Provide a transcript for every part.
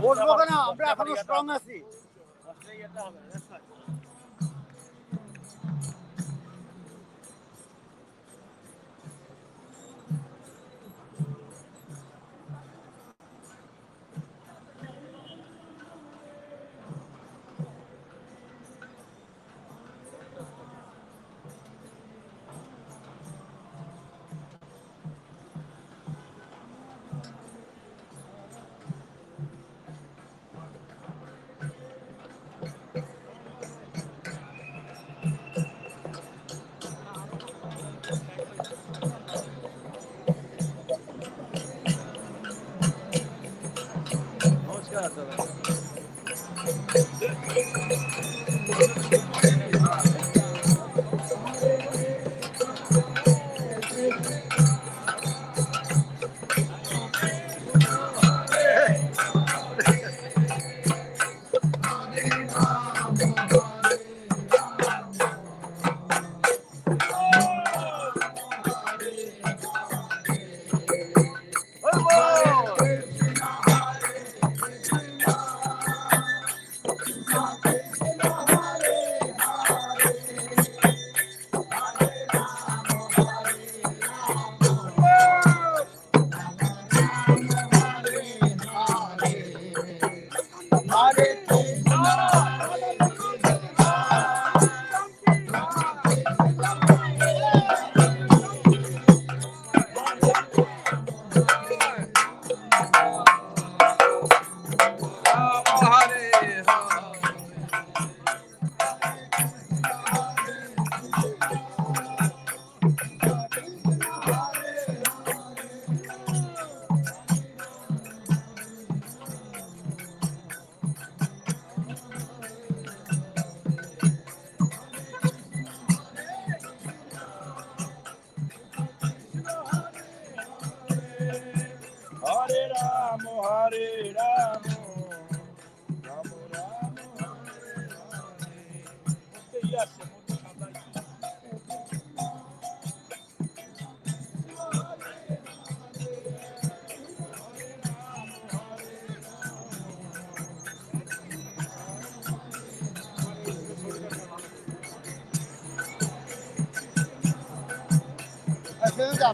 বসবো কেন, আমরা এখনো স্ট্রং আছি।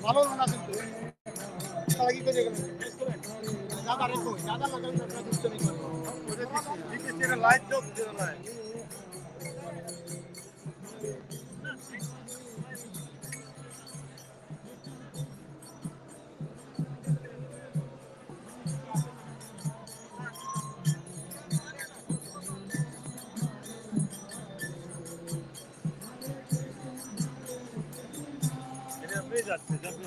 ভালো না কিন্তু তারা কি করে গেলেন দাদা রেখো দাদা লাগালে আপনারা দুষ্ট নেই এটা লাইট দাও দিও না এটা পেয়ে যাচ্ছে যাবে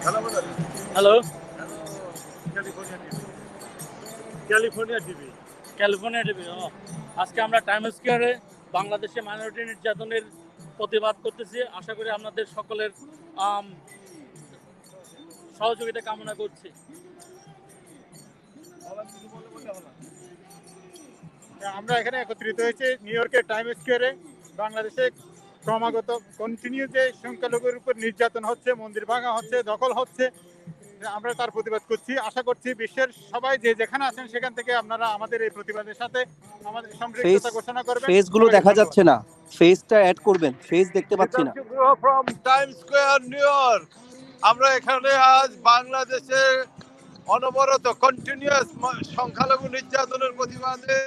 hello, California TV. California TV. আজকে আমরা টাইম স্কোয়ারে বাংলাদেশে মাইনরিটি নির্যাতনের প্রতিবাদ করতেছি। আশা করি আপনাদের সকলের সহযোগিতা কামনা করছি। আমরা এখানে একত্রিত হয়েছি নিউ ইয়র্কের টাইম স্কোয়ারে। বাংলাদেশে ক্রমাগত কন্টিনিউ যে সংখ্যালঘুর উপর নির্যাতন হচ্ছে, মন্দির ভাঙা হচ্ছে, দখল হচ্ছে, আমরা তার প্রতিবাদ করছি। আশা করছি বিশ্বের সবাই যে যেখানে আছেন সেখান থেকে আপনারা আমাদের এই প্রতিবাদের সাথে আমাদের সম্পৃক্ততা ঘোষণা করবেন। ফেসগুলো দেখা যাচ্ছে না, ফেসটা অ্যাড করবেন, ফেস দেখতে পাচ্ছি না। From time Square New York. আমরা এখানে আজ বাংলাদেশে অনবরত কন্টিনিউয়াস সংখ্যালঘু নির্যাতনের প্রতিবাদে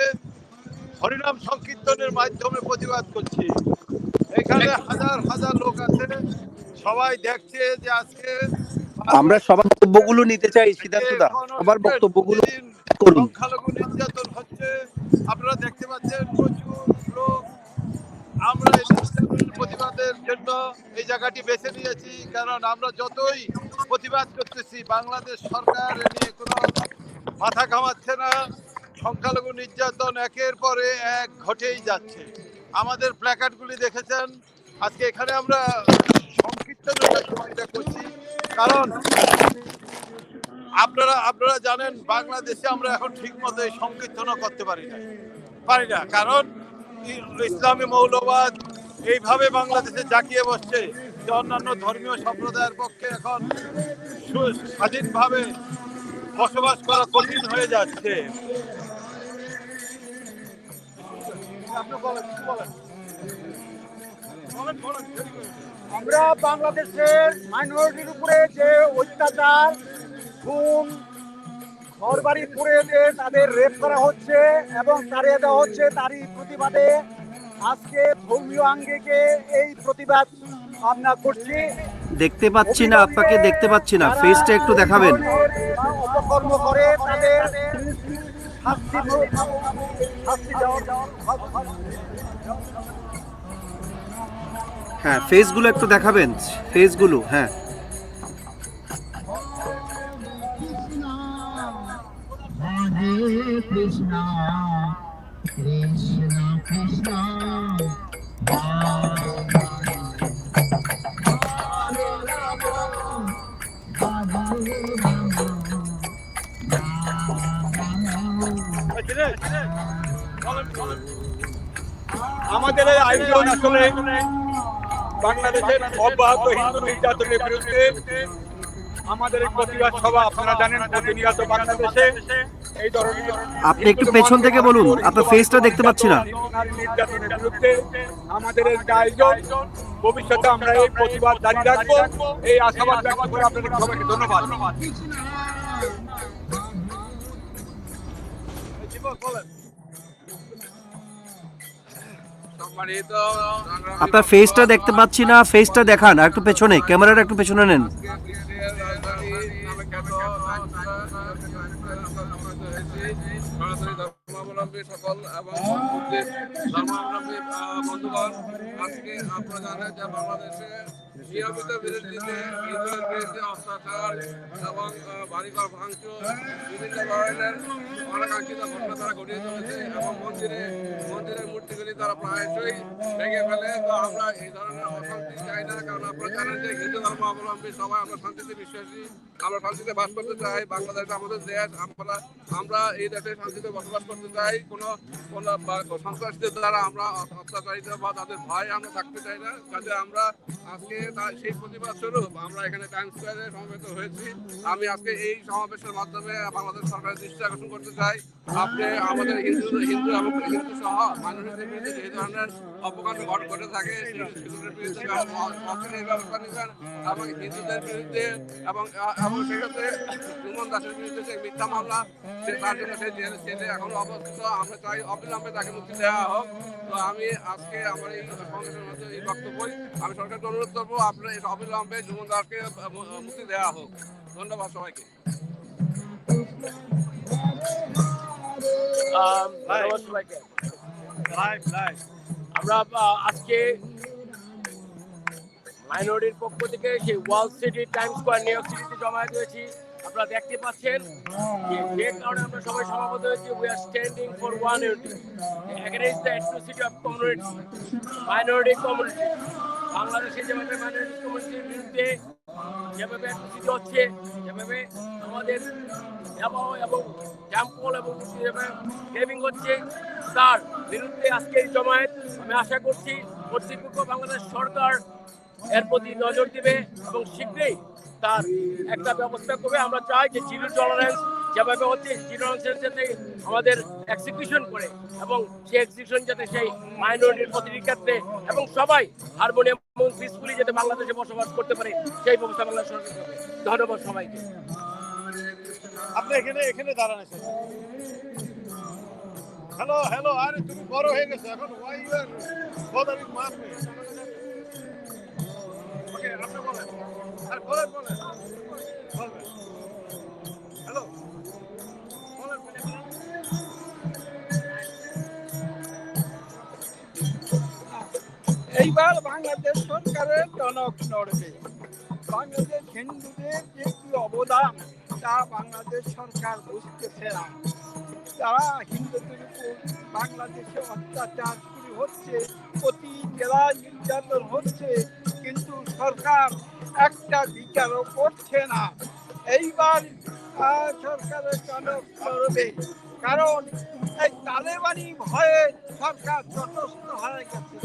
হরিনাম সংকীর্তনের মাধ্যমে প্রতিবাদ করছি। এখানে হাজার হাজার লোক আছে, সবাই দেখছে যে আজকে আমরা সবার বক্তব্যগুলো নিতে চাই। সিদ্ধার্থদা, সবার বক্তব্যগুলো করুন। সংখ্যালঘু নির্যাতন হচ্ছে, আপনারা দেখতে পাচ্ছেন প্রচুর লোক। আমরা এই নির্যাতনের প্রতিবাদের জন্য এই জায়গাটি বেছে নিয়েছি, কারণ আমরা যতই প্রতিবাদ করতেছি বাংলাদেশ সরকার এ নিয়ে কোনো মাথা ঘামাচ্ছে না। সংখ্যালঘু নির্যাতন একের পরে এক ঘটেই যাচ্ছে। আমাদের প্ল্যাকার্ডগুলি দেখেছেন। আজকে এখানে আমরা সংকীর্তনের মাধ্যমে এটা করছি, কারণ আপনারা জানেন বাংলাদেশে আমরা এখন ঠিক মতো এই সংকীর্তনও করতে পারি না, কারণ ইসলামী মৌলবাদ এইভাবে বাংলাদেশে জাকিয়ে বসছে যে অন্যান্য ধর্মীয় সম্প্রদায়ের পক্ষে এখন স্বাধীনভাবে বসবাস করা কঠিন হয়ে যাচ্ছে। আমরা বাংলাদেশের মাইনরিটির উপরে যে অত্যাচার, খুন, ঘরবাড়ি পুড়িয়ে দিয়ে তাদের রেপ করা হচ্ছে এবং তাড়িয়ে দেওয়া হচ্ছে, তারই প্রতিবাদে আজকে ধর্মীয় আঙ্গিকে এই প্রতিবাদ আমরা করছি। দেখতে পাচ্ছি না, আপনাকে দেখতে পাচ্ছি না, ফেসটা একটু দেখাবেন। অপকর্ম করে তাদের শাস্তি দেওয়া। হ্যাঁ, ফেসগুলো একটু দেখাবেন, ফেসগুলো। হ্যাঁ, Hare Krishna, Krishna Krishna, Hare আমাদের এই আয়োজন আসলে বাংলাদেশের অব্যাহত হিন্দু নির্যাতনের বিরুদ্ধে আমাদের এই প্রতিবাদ সভা। আপনারা জানেন প্রতিনিয়ত বাংলাদেশে এই ধরনের। আপনি একটু পেছন থেকে বলুন, আপনার ফেসটা দেখতে পাচ্ছি না। নির্যাতনের বিরুদ্ধে আমাদের এই আয়োজন। ভবিষ্যতে আমরা এই প্রতিবাদ জারি রাখবো, এই আশাবাদ ব্যক্ত করে আপনাদের সবাইকে ধন্যবাদ। আপনার ফেসটা দেখতে পাচ্ছি না, ফেসটা দেখান। আর একটু পেছনে, ক্যামেরাটা একটু পেছনে নেন। ধর্মাবলম্বী সকল এবং ধর্মাবলম্বী বন্ধুগণ, আজকে আপনারা জানেন যে বাংলাদেশে নিয়মিত বিরোধীতে হিন্দুদের বিরুদ্ধে অত্যাচার এবং বাড়িঘর ভাঙচুর, বিভিন্ন ধরনের অনাকাঙ্ক্ষিত ঘটনা তারা ঘটিয়ে চলেছে এবং মন্দিরের মূর্তিগুলি তারা প্রায়শই ভেঙে ফেলে। তো আমরা এই ধরনের অশান্তি চাই না, কারণ আপনারা জানেন যে হিন্দু ধর্মাবলম্বী সবাই আমরা শান্তিতে বিশ্বাসী, আমরা শান্তিতে বাস করতে চাই। বাংলাদেশ আমাদের দেশ, আমরা এই দেশে শান্তিতে বসবাস করতে চাই। কোনো সন্ত্রাসীদের দ্বারা আমরা অত্যাচারিত বা তাদের ভয় আমরা থাকতে চাই না। যাতে আমরা আজকে সেই প্রতিবাদ স্বরূপ আমরা এখানে টাইম স্কোয়ারে সমবেত হয়েছি। আমি আজকে এই সমাবেশের মাধ্যমে বাংলাদেশ সরকারের দৃষ্টি আকর্ষণ করতে চাই। আপনি আমাদের হিন্দু এবং হিন্দু সহ মাইনরিটির বিরুদ্ধে যে ধরনের অপকাণ্ড ঘটে থাকে সেগুলোর বিরুদ্ধে ব্যবস্থা নেবেন এবং হিন্দুদের বিরুদ্ধে এবং সেই সাথে সুমন দাসের বিরুদ্ধে যে মিথ্যা মামলা, তার জন্য সেই জেলে এখনো অবস্থিত। আমরা চাই অবিলম্বে তাকে মুক্তি দেওয়া হোক। তো আমি আজকে আমার এই সমাবেশের মধ্যে এই বক্তব্যই আমি সরকারকে অনুরোধ করবো, আপনার অবিলম্বে সুমন দাসকে মুক্তি দেওয়া হোক। ধন্যবাদ সবাইকে। আমরা আজকে মাইনরিটির পক্ষ থেকে সেই Wall City Time Square New York সিটিতে জমায়েত হয়েছি। আপনারা দেখতে পাচ্ছেন যে কারণে আমরা সবাই সমাবেত হয়েছি। We are standing for one unity against the atrocity of community minority community. বাংলাদেশে যেভাবে মাইনরিটি কমিউনিটির বিরুদ্ধে যেভাবে অ্যাট্রোসিটি হচ্ছে, যেভাবে আমাদের এবং জাম্পল এবং গেমিং হচ্ছে, তার বিরুদ্ধে আজকে এই জমায়েত। আমি আশা করছি কর্তৃপক্ষ বাংলাদেশ সরকার এর প্রতি নজর দিবে এবং শীঘ্রই তার একটা ব্যবস্থা করবে। আমরা চাই যে জিরো টলারেন্স যেভাবে হচ্ছে, জিরো টলারেন্সের যাতে আমাদের এক্সিকিউশন করে এবং সেই এক্সিকিউশন যাতে সেই মাইনরিটির প্রতিটি ক্ষেত্রে এবং সবাই হারমোনিয়াম এবং পিসফুলি যাতে বাংলাদেশে বসবাস করতে পারে সেই ব্যবস্থা বাংলাদেশ সরকার করবে। ধন্যবাদ সবাইকে। আপনি এখানে দাঁড়ান এসে। হ্যালো হ্যালো, আরে তুমি বড় হয়ে গেছো এখন, why you are bothering much me? Okay, আপনি বলেন। আর বলেন হ্যালো বলেন। এইবার বাংলাদেশ সরকারের টনক নড়বে। বাংলাদেশ হিন্দুদের যে কি অবদান তা বাংলাদেশ সরকার বুঝতেছে না। যারা হিন্দুদের উপর বাংলাদেশে অত্যাচার শুরু হচ্ছে, প্রতি জেলায় নির্যাতন হচ্ছে, কিন্তু সরকার একটা বিচারও করছে না। এইবার সরকারের টনক নড়বে, কারণ এই তালেবানি ভয়ে সরকার তটস্থ হয়ে গেছে।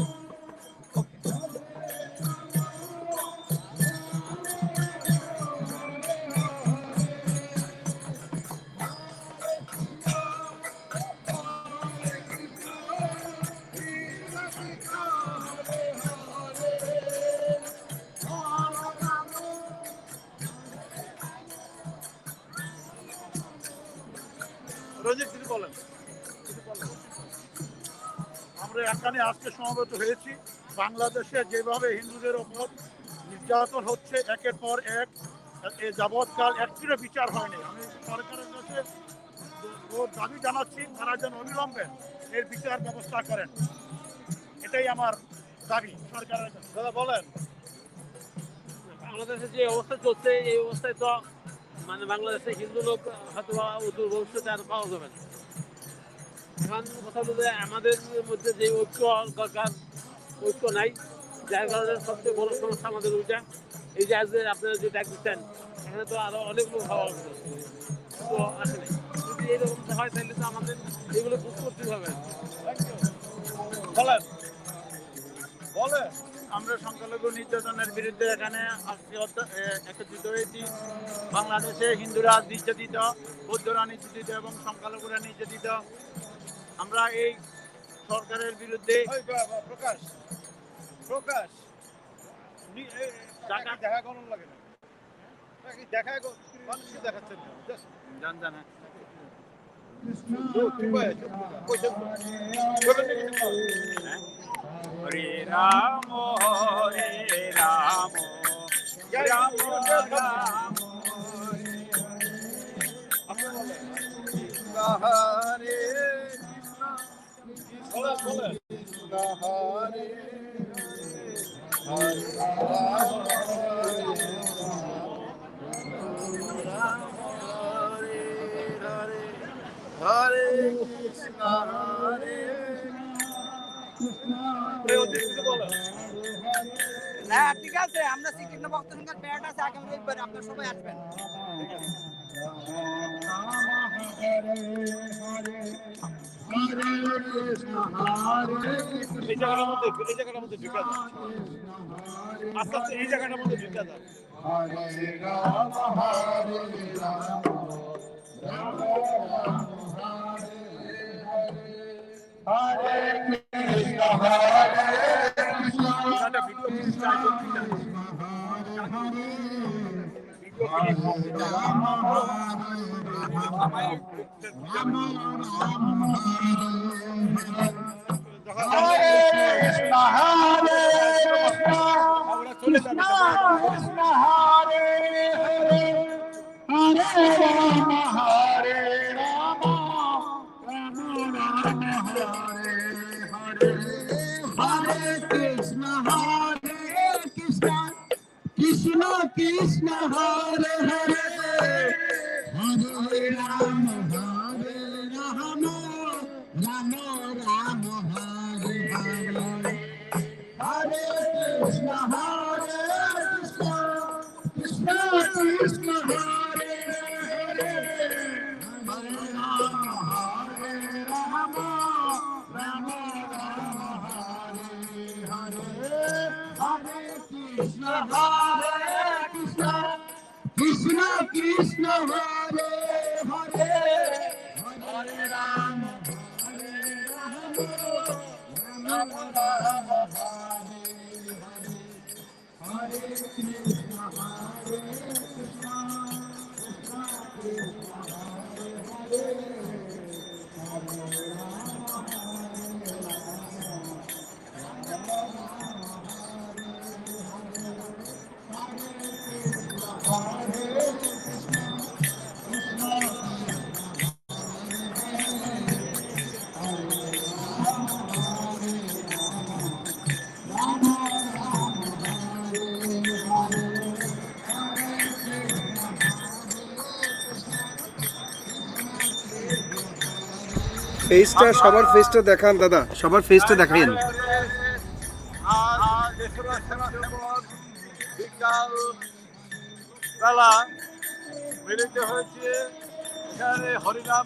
রঞ্জিত, কিছু বলেন। আমরা এখানে আজকে সমবেত হয়েছি বাংলাদেশে যেভাবে হিন্দুদের ওপর নির্যাতন হচ্ছে একের পর এক, এ যাবৎকাল একটিরও বিচার হয়নি। আমি সরকারের কাছে ওর দাবি জানাচ্ছি, তারা যেন অবিলম্বে এর বিচার ব্যবস্থা করেন। এটাই আমার দাবি সরকারের কাছে। দাদা বলেন। বাংলাদেশে যে অবস্থা চলছে, এই অবস্থায় তো মানে বাংলাদেশে হিন্দু লোক হয়তো উত্তর ভবিষ্যতে আর পাওয়া যাবে না। এখন কথা বলতে আমাদের মধ্যে যে ঐক্য দরকার, ঐক্য নাই, যার কারণে সবচেয়ে বড় সমস্যা আমাদের ওইটা। এই যে আজকে আপনারা যে ডাক দিচ্ছেন, এখানে তো আরো অনেক লোক হওয়া উচিত, তো আসলে যদি এইরকম হয় তাহলে তো আমাদের এগুলো বুঝ করতে হবে। বলেন বলেন। আমরা সংখ্যালঘু নির্যাতনের বিরুদ্ধে এখানে একত্রিত হয়েছি। বাংলাদেশে হিন্দুরা নির্যাতিত, বৌদ্ধরা নির্যাতিত এবং সংখ্যালঘুরা নির্যাতিত। আমরা এই সরকারের বিরুদ্ধে প্রকাশ দেখা করার লাগে না, দেখা মানুষকে দেখাচ্ছেন জান জানা। হরে রাম রাম রাম হরে হরে কৃষ্ণ হরে না ঠিক আছে, আমরা শ্রীকৃষ্ণ ভক্ত সংঘের প্যারেড আছে আগামী রবিবার, আপনারা সবাই আসবেন। এই জায়গাটার মধ্যে ঢুকে যান, আস্তে আস্তে এই জায়গাটার মধ্যে ঢুকে যান। হরে রাম হরে রাম রাম রাম হরে কৃষ্ণ হরে Krishna Hare Krishna, Hare Krishna. Krishna Hare Hare Hare Ram Ram Ram Hare Hare Hare Krishna Krishna Krishna Hare Hare Hare Ram Ram Hare Hare Hare Krishna Krishna Krishna Hare Hare Hare Ram Ram Ram Hare Hare Krishna হরে কৃষ্ণ কৃষ্ণ কৃষ্ণ হরে ফেসটা সবার ফেসটা দেখান দাদা, সবার ফেসটা দেখান। আজ দেশের সেনাপতি বিকাল বেলা মিলিত হয়েছে এখানে হরিনাম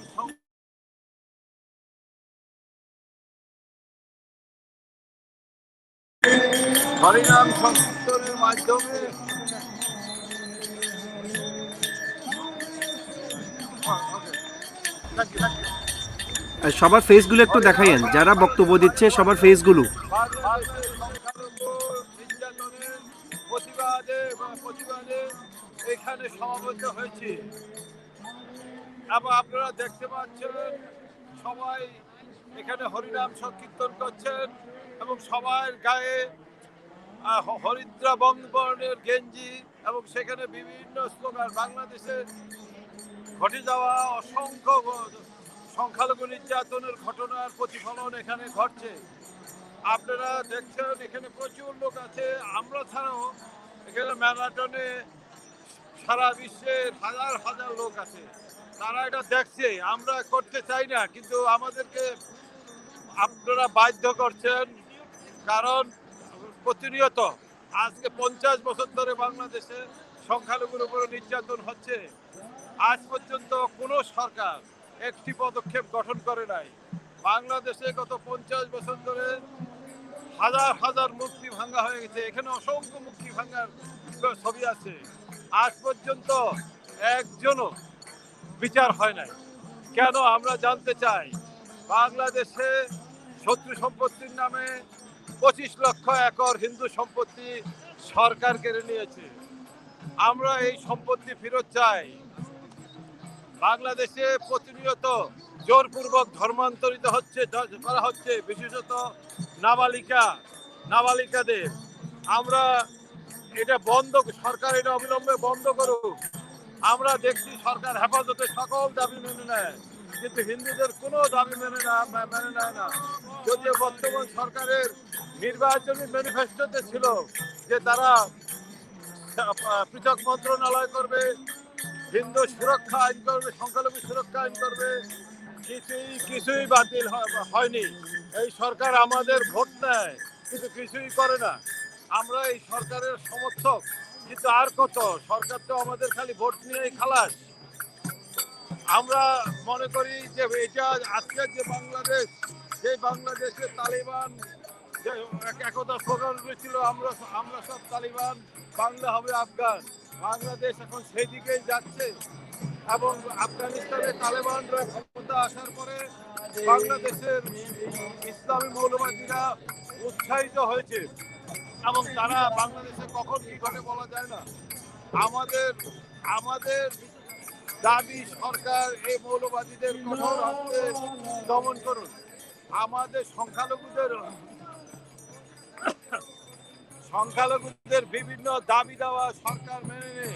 সংকীর্তনের মাধ্যমে আর সবার ফেসগুলো একটু দেখাইন, যারা বক্তব্য দিচ্ছে সবার ফেসগুলো। প্রতিবাদে এখানে সমাবেত হয়েছে এবং আপনারা দেখতে পাচ্ছেন সবাই এখানে হরিনাম সংকীর্তন করছেন এবং সবার গায়ে হরিদ্রা বর্ণের গেঞ্জি এবং সেখানে বিভিন্ন স্লোগান। বাংলাদেশে ঘটে যাওয়া অসংখ্য সংখ্যালঘু নির্যাতনের ঘটনার প্রতিফলন এখানে ঘটছে। আপনারা দেখছেন এখানে প্রচুর লোক আছে। আমরা ছাড়াও এখানে ম্যারাথনে সারা বিশ্বের হাজার হাজার লোক আছে, তারা এটা দেখছে। আমরা করতে চাই না, কিন্তু আমাদেরকে আপনারা বাধ্য করছেন, কারণ প্রতিনিয়ত আজকে 50 বছর ধরে বাংলাদেশে সংখ্যালঘুর উপরে নির্যাতন হচ্ছে। আজ পর্যন্ত কোনো সরকার একটি পদক্ষেপ গঠন করে নাই। বাংলাদেশে গত 50 বছর ধরে হাজার হাজার মূর্তি ভাঙা হয়ে গেছে, এখানে অসংখ্য মূর্তি ভাঙার ছবি আছে। আজ পর্যন্ত একজনও বিচার হয় নাই। কেন আমরা জানতে চাই। বাংলাদেশে শত্রু সম্পত্তির নামে 25 লক্ষ একর হিন্দু সম্পত্তি সরকার কেড়ে নিয়েছে। আমরা এই সম্পত্তি ফেরত চাই। বাংলাদেশে প্রতিনিয়ত জোরপূর্বক ধর্মান্তরিত করা হচ্ছে, বিশেষত নাবালিকাদের। আমরা এটা বন্ধ, সরকার এটা অবিলম্বে বন্ধ করুক। আমরা দেখছি সরকার হেফাজতের সকল দাবি মেনে নেয়, কিন্তু হিন্দুদের কোনো দাবি মেনে নেয় না। যদিও বর্তমান সরকারের নির্বাচনী ম্যানিফেস্টোতে ছিল যে তারা পৃথক মন্ত্রণালয় করবে, হিন্দু সুরক্ষা আইন করবে, সংখ্যালঘু সুরক্ষা আইন করবে, কিছুই বাতিল হয়নি। এই সরকার আমাদের ভোট নেয় কিন্তু কিছুই করে না। আমরা এই সরকারের সমর্থক, কিন্তু আর কত, সরকার তো আমাদের খালি ভোট নিয়েই খালাস। আমরা মনে করি যে এটা আজকের যে বাংলাদেশে তালিবান যে একতা স্লোগান ছিল, আমরা সব তালিবান, বাংলা হবে আফগান। বাংলাদেশ এখন সেই দিকেই যাচ্ছে এবং আফগানিস্তানে তালেবানরা ক্ষমতা আসার পরে বাংলাদেশের ইসলামী মৌলবাদীরা উৎসাহিত হয়েছে এবং তারা বাংলাদেশে কখন কি ঘটে বলা যায় না। আমাদের দাবি, সরকার এই মৌলবাদীদের কঠোর হস্তে দমন করুন। আমাদের সংখ্যালঘুদের বিভিন্ন দাবি দেওয়া সরকার মেনে নেই।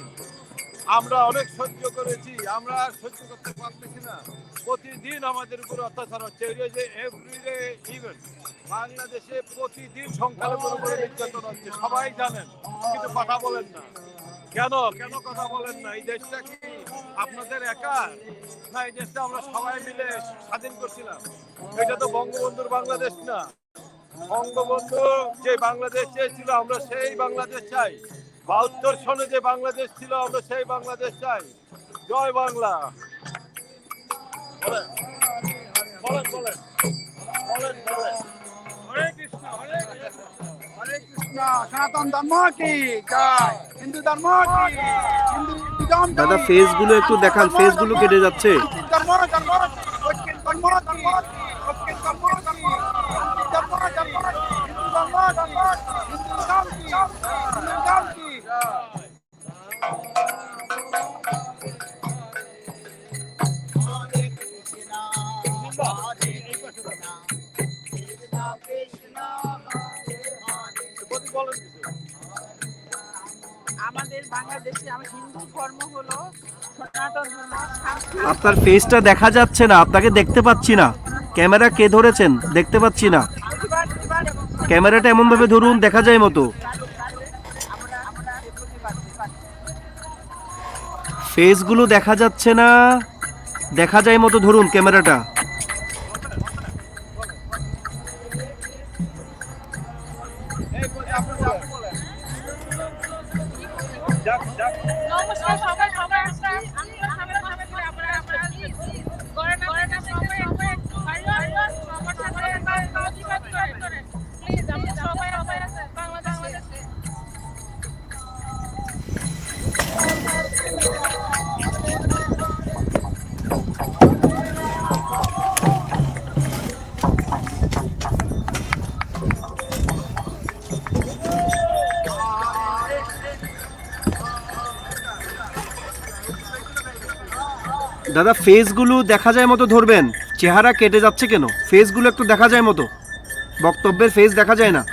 আমরা অনেক সহ্য করেছি, আমরা আর সহ্য করতে পারতেছি না। প্রতিদিন আমাদের উপর অত্যাচার হচ্ছে। এভরিডে ইভেন্ট বাংলাদেশে প্রতিদিন সংখ্যালঘুর উপরে নির্যাতন হচ্ছে, সবাই জানেন, কিন্তু কথা বলেন না। কেন কেন কথা বলেন না? এই দেশটা কি আপনাদের একার, না এই দেশটা আমরা সবাই মিলে স্বাধীন করছিলাম? এটা তো বঙ্গবন্ধুর বাংলাদেশ না। বঙ্গবন্ধু যে বাংলাদেশ চেয়েছিল আমরা সেই বাংলাদেশ চাই। ৭২ সনে যে বাংলাদেশ ছিল আমরা সেই বাংলাদেশ চাই। জয় বাংলা। বলেন বলেন বলেন বলেন বলেন। হরে কৃষ্ণ হরে কৃষ্ণ। হরে কৃষ্ণ। সনাতন ধর্ম কি জয়, হিন্দু ধর্ম কি, হিন্দু ধর্ম কি? দাদা ফেসগুলো একটু দেখান, ফেসগুলো কেটে যাচ্ছে। ধর্ম ধর্ম ঐক্যের ধর্ম কি, ঐক্যের ধর্ম কি, শান্তির ধর্ম ধর্ম, হিন্দু ধর্ম ধর্ম, হিন্দু ধর্ম কি, হিন্দু ধর্ম কি? আমাদের বাংলাদেশে আমার হিন্দু ধর্ম হলো সনাতন ধর্ম। আপনার ফেসটা দেখা যাচ্ছে না, আপনাকে দেখতে পাচ্ছি না। ক্যামেরা কে ধরেছেন দেখতে পাচ্ছি না। ক্যামেরাটা এমন ভাবে ধরুন দেখা যায় মতো। ফেসগুলো দেখা যাচ্ছে না, দেখা যায় মতো ধরুন ক্যামেরাটা। নমস্কার সবাই, সবাই আসছি। আমি সবাই সবাই করে আপনারা আসছি। করোনা সবাই একটু ভালো সবার সাথে প্রতিবাদ করেন। প্লিজ আমরা সবাই সবাই আছে বাংলাদেশে। দাদা ফেসগুলো দেখা যায় মতো ধরবেন, চেহারা কেটে যাচ্ছে কেন? ফেসগুলো একটু দেখা যায় মতো, বক্তব্যের ফেস দেখা যায় না।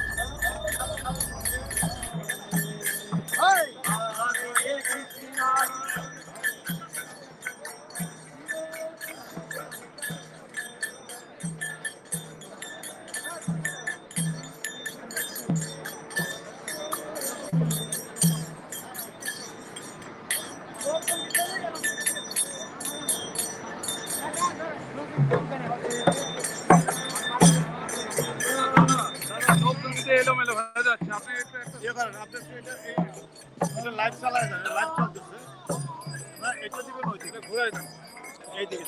এলোমেলো হয়ে যাচ্ছে। আপনি একটু ইয়ে করেন, আপনি এটা লাইভ চালায় না, লাইভ চলতেছে না, এটা দিবেন ওই দিকে ঘুরাই দেন, এই দিকে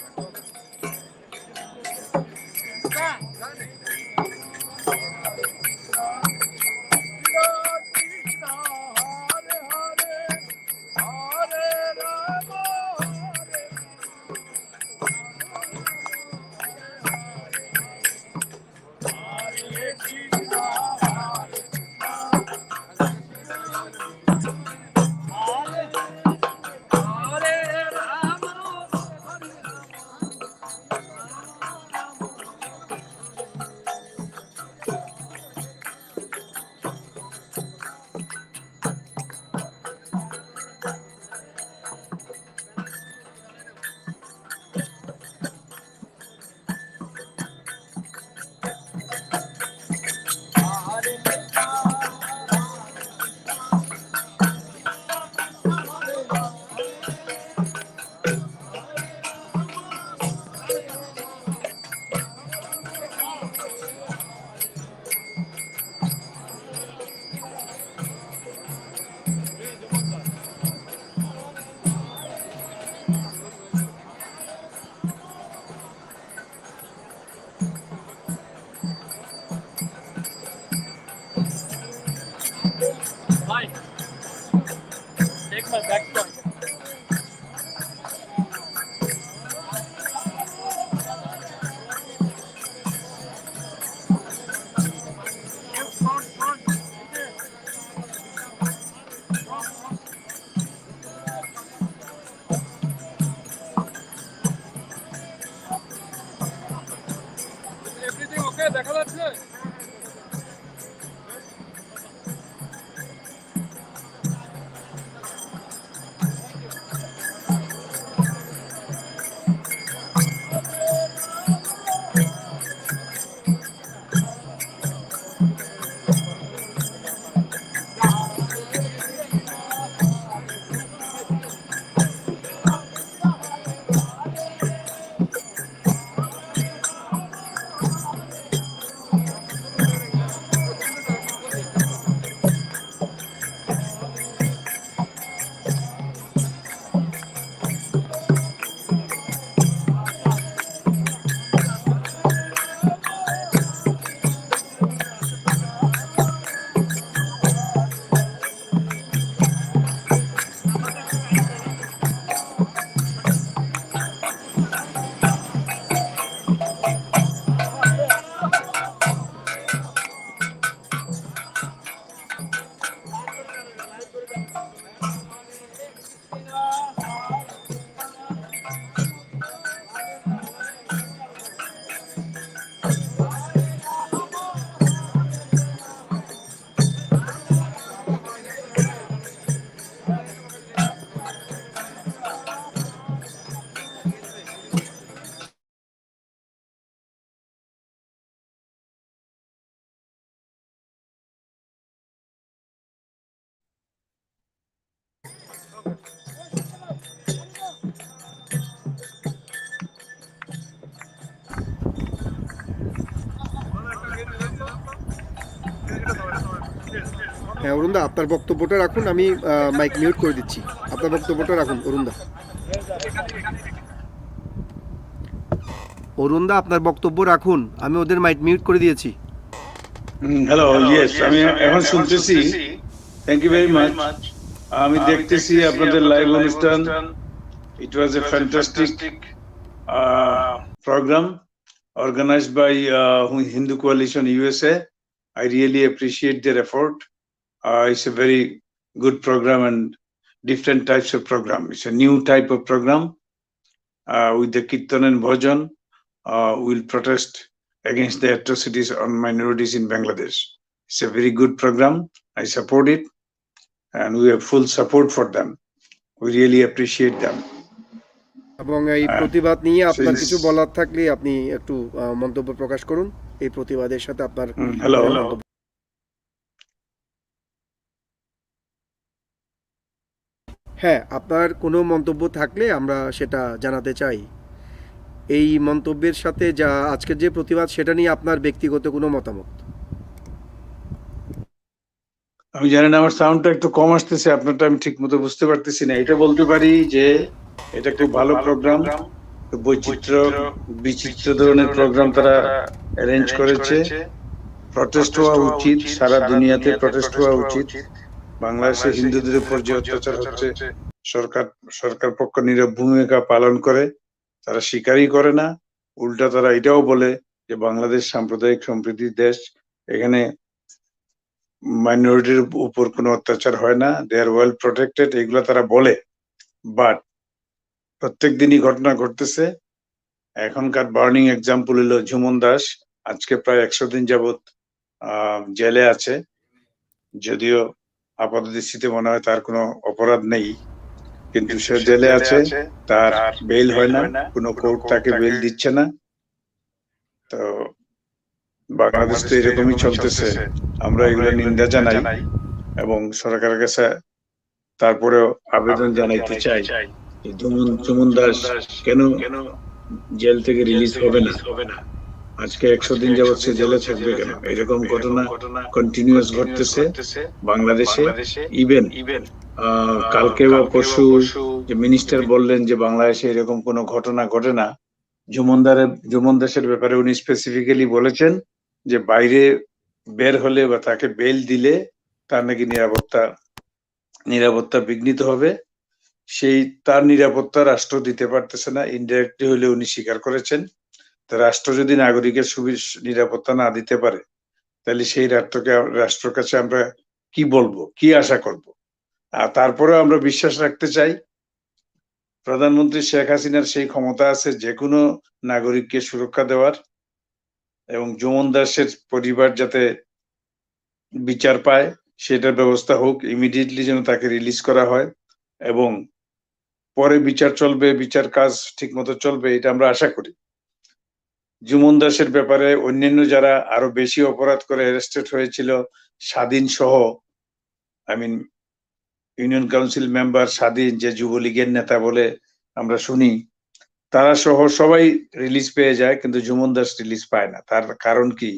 দেখা যাচ্ছে। হ্যাঁ অরুণদা, আপনার বক্তব্যটা রাখুন, আমি মাইক মিউট করে দিচ্ছি। আপনার বক্তব্যটা রাখুন অরুণদা। অরুণদা আপনার বক্তব্য রাখুন, আমি ওদের মাইক মিউট করে দিয়েছি। হ্যালো, ইয়েস, আমি এখন শুনতেছি। Thank you very much. আমি দেখতেছি আপনাদের লাইভ অনুষ্ঠান। It was a fantastic program organized by Hindu Coalition USA. I really appreciate their effort. It's a very good program and different types of program. It's a new type of program with the Kirtan and Bhajan. Will protest against the atrocities on minorities in Bangladesh. It's a very good program. I support it and we have full support for them. We really appreciate them. এবং এই প্রতিবাদ নিয়ে আপনার কিছু বলার থাকলে আপনি একটু মন্তব্য প্রকাশ করুন এই প্রতিবাদের সাথে আপনার। হ্যালো, হ্যাঁ, আপনার কোনো মন্তব্য থাকলে আমরা সেটা জানাতে চাই। এই মন্তব্যের সাথে যা আজকের যে প্রতিবাদ সেটা নিয়ে আপনার ব্যক্তিগত কোনো মতামত? আমি জানি না, আমার সাউন্ডটা একটু কম আসতেছে, আপনারটা আমি ঠিক মতো বুঝতে পারতেছি না। এটা বলতে পারি যে এটা খুব ভালো প্রোগ্রাম, বিচিত্র ধরনের প্রোগ্রাম তারা অ্যারেঞ্জ করেছে। প্রটেস্ট হওয়া উচিত, সারা দুনিয়াতে প্রটেস্ট হওয়া উচিত। বাংলাদেশে হিন্দুদের উপর যে অত্যাচার হচ্ছে সরকার পক্ষ নীরব ভূমিকা পালন করে, তারা স্বীকারই করে না। উল্টা তারা এটাও বলে যে বাংলাদেশ সাম্প্রদায়িক সম্প্রীতির দেশ, এখানে মাইনরিটির উপর কোনো অত্যাচার হয় না, দে আর ওয়েল প্রোটেক্টেড, এগুলো তারা বলে। বাট প্রত্যেক দিনই ঘটনা ঘটতেছে। এখনকার বার্নিং এক্সাম্পল হলো ঝুমন দাস, আজকে প্রায় 100 দিন যাবৎ জেলে আছে। যদিও আপাতদৃষ্টিতে মনে হয় তার কোনো অপরাধ নেই, কিন্তু সে জেলে আছে, তার বেল হয় না, কোনো কোর্ট তাকে বেল দিচ্ছে না। তো বাংলাদেশ তো এরকমই চলতেছে। আমরা এগুলো নিন্দা জানাই এবং সরকারের কাছে তারপরেও আবেদন জানাইতে চাই যে ঝুমন দাস কেন জেল থেকে রিলিজ হবে না। আজকে 100 দিন যাবৎ সে জেলে থাকবে কেন? এরকম ঘটনা কন্টিনিউয়াস ঘটতেছে বাংলাদেশে। ইভেন কালকে বা পরশু যে মিনিস্টার বললেন যে বাংলাদেশে এরকম কোনো ঘটনা ঘটে না। ঝুমন দাসের ব্যাপারে উনি স্পেসিফিক্যালি বলেছেন যে বাইরে বের হলে বা তাকে বেল দিলে তার নাকি নিরাপত্তা বিঘ্নিত হবে। তার নিরাপত্তা রাষ্ট্র দিতে পারতেছে না, ইনডাইরেক্টলি হলে উনি স্বীকার করেছেন। তো রাষ্ট্র যদি নাগরিকের নিরাপত্তা না দিতে পারে, তাহলে সেই রাষ্ট্রের কাছে আমরা কি বলবো, কি আশা করব? আর তারপরে আমরা বিশ্বাস রাখতে চাই প্রধানমন্ত্রী শেখ হাসিনার সেই ক্ষমতা আছে যে কোনো নাগরিককে সুরক্ষা দেওয়ার, এবং ঝুমন দাসের পরিবার যাতে বিচার পায় সেটার ব্যবস্থা হোক, ইমিডিয়েটলি যেন তাকে রিলিজ করা হয় এবং পরে বিচার চলবে, বিচার কাজ ঠিক মতো চলবে, এটা আমরা আশা করি। ঝুমন দাসের ব্যাপারে অন্যান্য যারা আরো বেশি অপরাধ করে অ্যারেস্টেড হয়েছিল, স্বাধীন সহ, ইউনিয়ন কাউন্সিল মেম্বার স্বাধীন, যে যুবলীগের নেতা বলে আমরা শুনি, তারা সহ সবাই রিলিজ পেয়ে যায়, কিন্তু ঝুমন দাস রিলিজ পায় না। তার কারণ কি?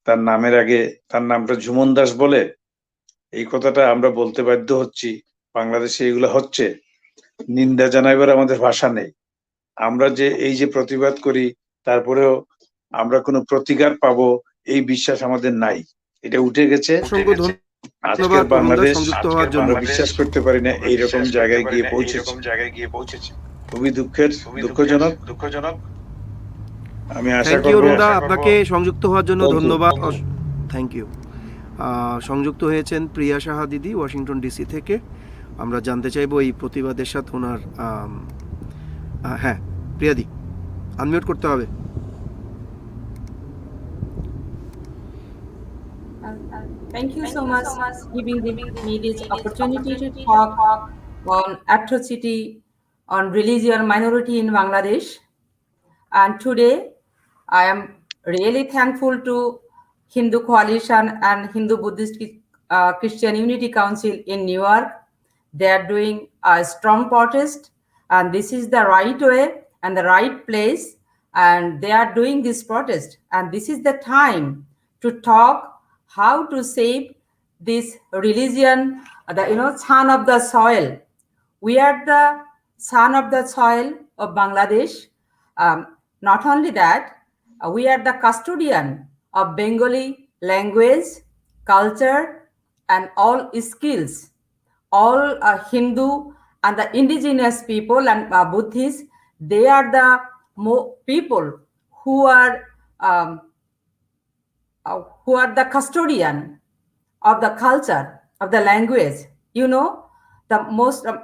তার নামের আগে তার নামটা ঝুমন দাস বলে। এই কথাটা আমরা বলতে বাধ্য হচ্ছি। বাংলাদেশে এগুলো হচ্ছে, নিন্দা জানাইবার আমাদের ভাষা নেই। আমরা যে এই যে প্রতিবাদ করি, তারপরেও আমরা কোনো প্রতিকার পাবো এই বিশ্বাস আমাদের নাই, এটা উঠে গেছে। আজকের বাংলাদেশ আমরা বিশ্বাস করতে পারি না এইরকম জায়গায় গিয়ে পৌঁছেছে। খুবই দুঃখজনক। আমি আশা করব। আপনাকে সংযুক্ত হওয়ার জন্য ধন্যবাদ। Thank you. সংযুক্ত হয়েছেন প্রিয়া সাহা দিদি ওয়াশিংটন ডিসি থেকে। আমরা জানতে চাইবো এই প্রতিবাদের সাথে ওনার হ্যাঁ প্রিয়াদি, আনমিউট করতে হবে। Thank you so much giving me this opportunity to talk on atrocity on religious minority in Bangladesh. And today I am really thankful to Hindu Coalition and Hindu Buddhist Christian Unity Council in New York They are doing a strong protest, and this is the right way and the right place, and they are doing this protest. And this is the time to talk how to save this religion, the son of the soil. We are the son of the soil of Bangladesh. Not only that, we are the custodian of Bengali language, culture, and all skills. All Hindu and the indigenous people and Buddhists, they are the people who are the custodian of the culture, of the language.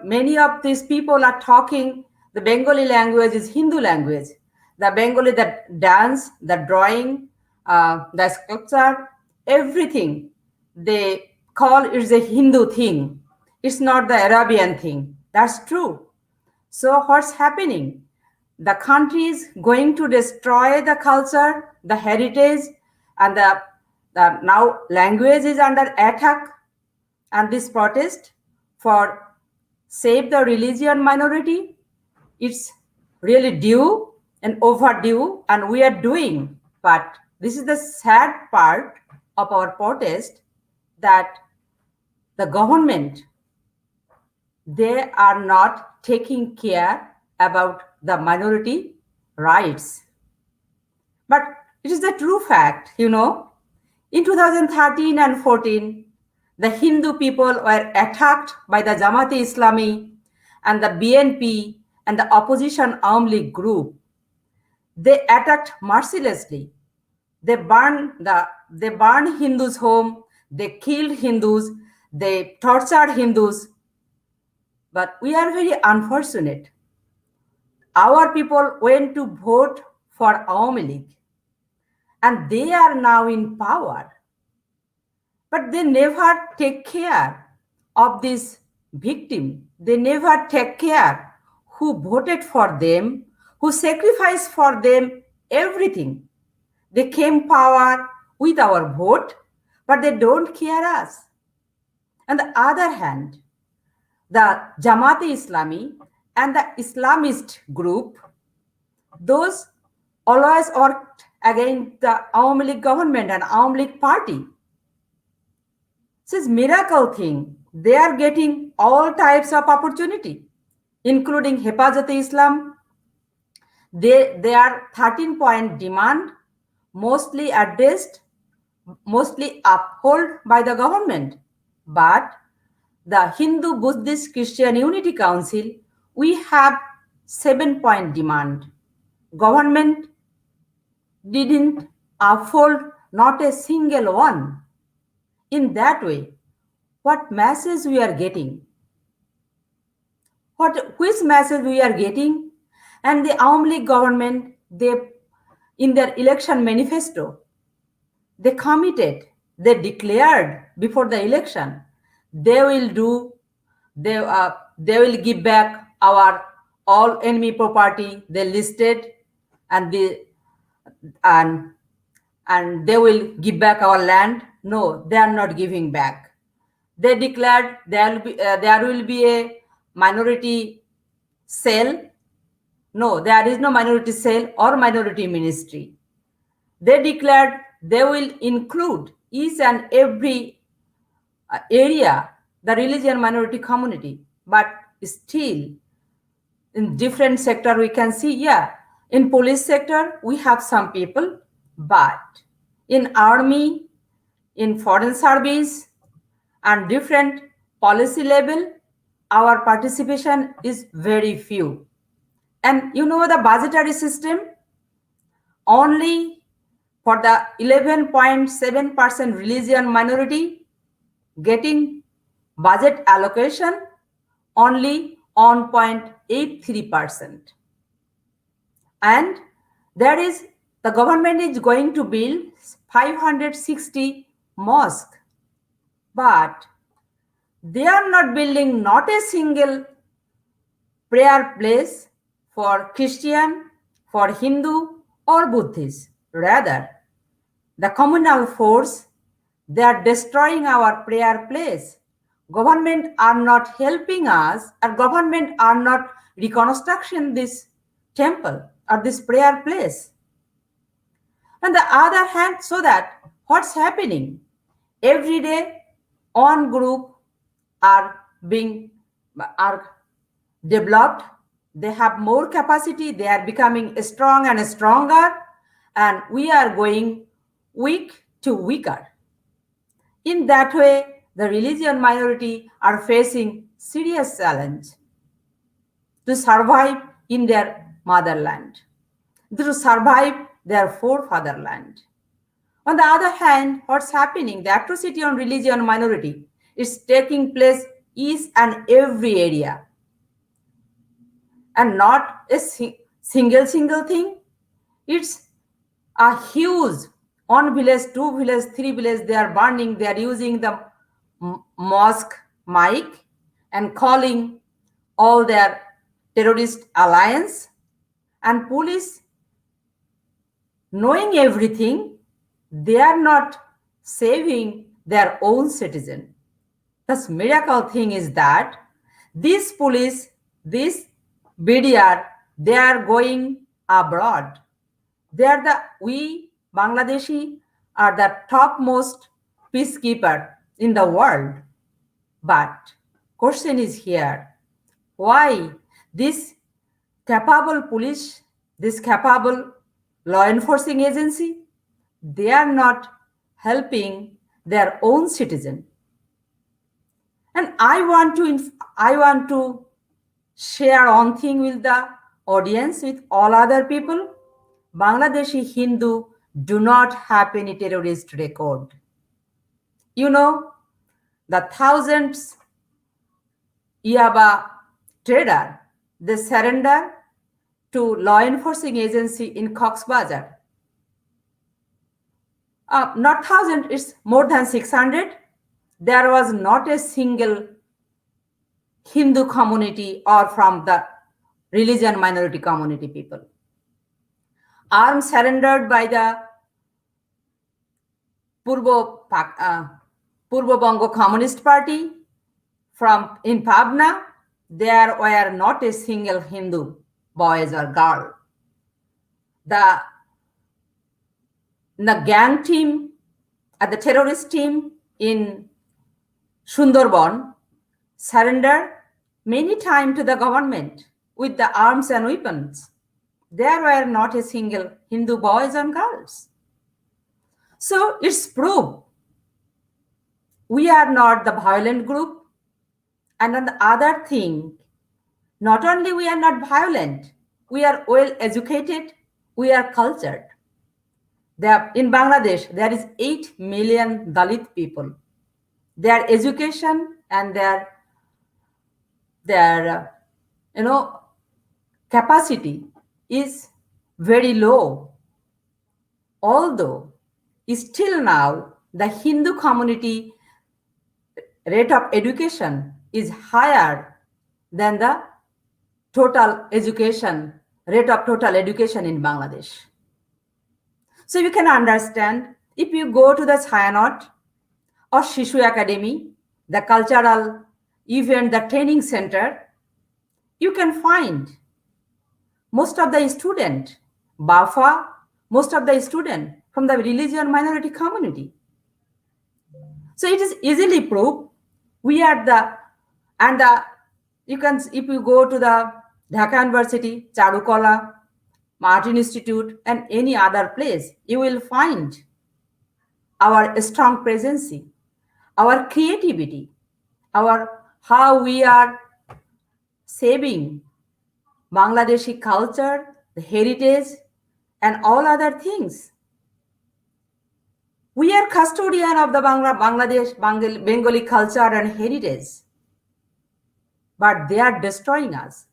Many of these people are talking the Bengali language is Hindu language. The Bengali, the dance, the drawing, the sculpture, everything they call is a Hindu thing. It's not the Arabian thing. That's true. So what's happening? The country is going to destroy the culture, the heritage, and the now language is under attack. And this protest for save the religion minority, it's really due and overdue, and we are doing. But this is the sad part of our protest, that the government, they are not taking care about the minority rights. But it is the true fact, in 2013 and 14, the Hindu people were attacked by the Jamaat-e Islami and the BNP and the opposition Awami League group. They attacked mercilessly. They burned Hindus' home, they killed Hindus, they tortured Hindus. But we are very unfortunate. Our people went to vote for Awami League, and they are now in power. But they never take care of this victim. They never take care who voted for them, who sacrificed for them everything. They came power with our vote, but they don't care us. On the other hand, the Jamaat-e Islami and the Islamist group, those always worked against the Awami League government and Awami League party. This is miracle thing. They are getting all types of opportunity, including Hepazat-e-Islam. Their 13-point demand mostly addressed, mostly upheld by the government. But the Hindu, Buddhist, Christian Unity Council, we have 7-point demand. Government didn't uphold not a single one. In that way, what message we are getting? Which message we are getting? And the Awami League government, they, in their election manifesto, they committed, they declared before the election, they will give back our all enemy property. They listed, and they will give back our land. No, they are not giving back. They declared there will be a minority cell. No, there is no minority cell or minority ministry. They declared they will include each and every area, the religion minority community. But still, in different sector, we can see, in police sector, we have some people, but in army, in foreign service, and different policy level, our participation is very few. And the budgetary system, only for the 11.7% religion minority getting budget allocation, only 1.83%. And the government is going to build 560 mosques, but they are not building not a single prayer place for Christian, for Hindu or Buddhist. Rather, the communal force, they are destroying our prayer place. government are not helping us, or government are not reconstruction this temple or this prayer place. On the other hand, so that what's happening? Every day, one group are developed, they have more capacity, they are becoming strong and stronger, and we are going weak to weaker. In that way, the religion minority are facing serious challenge to survive in their motherland, to survive their forefatherland. On the other hand, what's happening? The atrocity on religion minority is taking place each and every area, and not a single thing. It's a huge, one village, two village, three village, they are burning, they are using the mosque mic and calling all their terrorist alliance, and police knowing everything, they are not saving their own citizen. The miracle thing is that these police, this BDR, they are going abroad. We Bangladeshi are the topmost peacekeeper in the world. But question is here, why this capable police, this capable law enforcing agency, they are not helping their own citizen? And I want to share one thing with the audience, with all other people. Bangladeshi Hindu do not have any terrorist record. You know, the thousands Yaba trader, they surrender to law enforcing agency in Cox's Bazar. Not thousand, it's more than 600. There was not a single Hindu community or from the religion minority community people. Arms surrendered by the Purbo Bongo Communist Party from in Pabna. There were not a single Hindu boys or girl. The gang team, the terrorist team in Sundarban surrendered many times to the government with the arms and weapons. There were not a single Hindu boys and girls. So it's proof we are not the violent group. And on the other thing, not only we are not violent, we are well educated, we are cultured. In Bangladesh, there is 8 million Dalit people. Their education and their capacity is very low. Although still now the Hindu community rate of education is higher than the total education rate of total education in Bangladesh. So you can understand, if you go to the Sayanot or Shishu Academy, the cultural event, the training center, you can find most of the student, Bafa, most of the student from the religion minority community. So it is easily proved we are you can, if you go to the Dhaka University, Charukola, Martin Institute, and any other place, you will find our strong presence, our creativity, how we are saving Bangladeshi culture, the heritage, and all other things. We are custodian of the Bengali culture and heritage, but they are destroying us.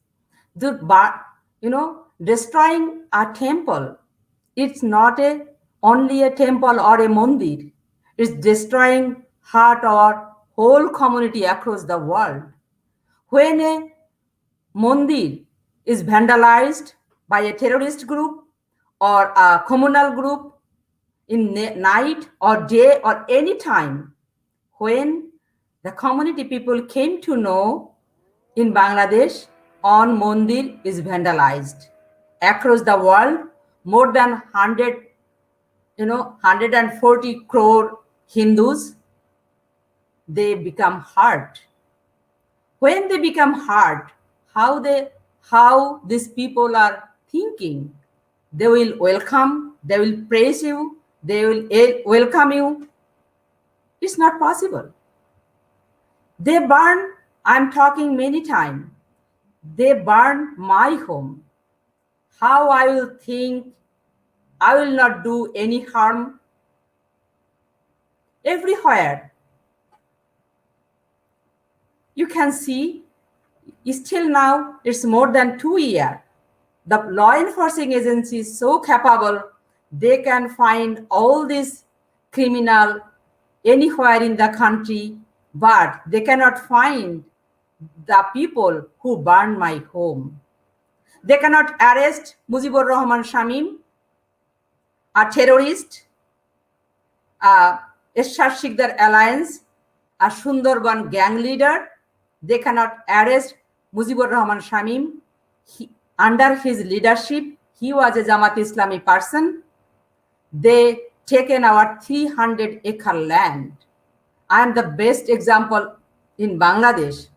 Destroying a temple, it's not only a temple or a mandir. It's destroying heart or whole community across the world. When a mandir is vandalized by a terrorist group or a communal group in night or day or any time, when the community people came to know in Bangladesh on Mandir is vandalized. Across the world, more than 140 crore Hindus, they become hurt. When they become hurt, how these people are thinking? They will welcome, they will praise you, they will welcome you. It's not possible. They burn, I'm talking many times, they burn my home. How I will think I will not do any harm? Everywhere you can see, still now it's more than 2 years. The law enforcing agency is so capable, they can find all these criminal anywhere in the country, but they cannot find the people who burned my home. They cannot arrest Mujibur Rahman Shamim, a terrorist, Eshar Sikdar Alliance, a Sundarban gang leader. They cannot arrest Mujibur Rahman Shamim. Under his leadership, he was a Jamaat Islami person. They taken our 300-acre land. I am the best example in Bangladesh.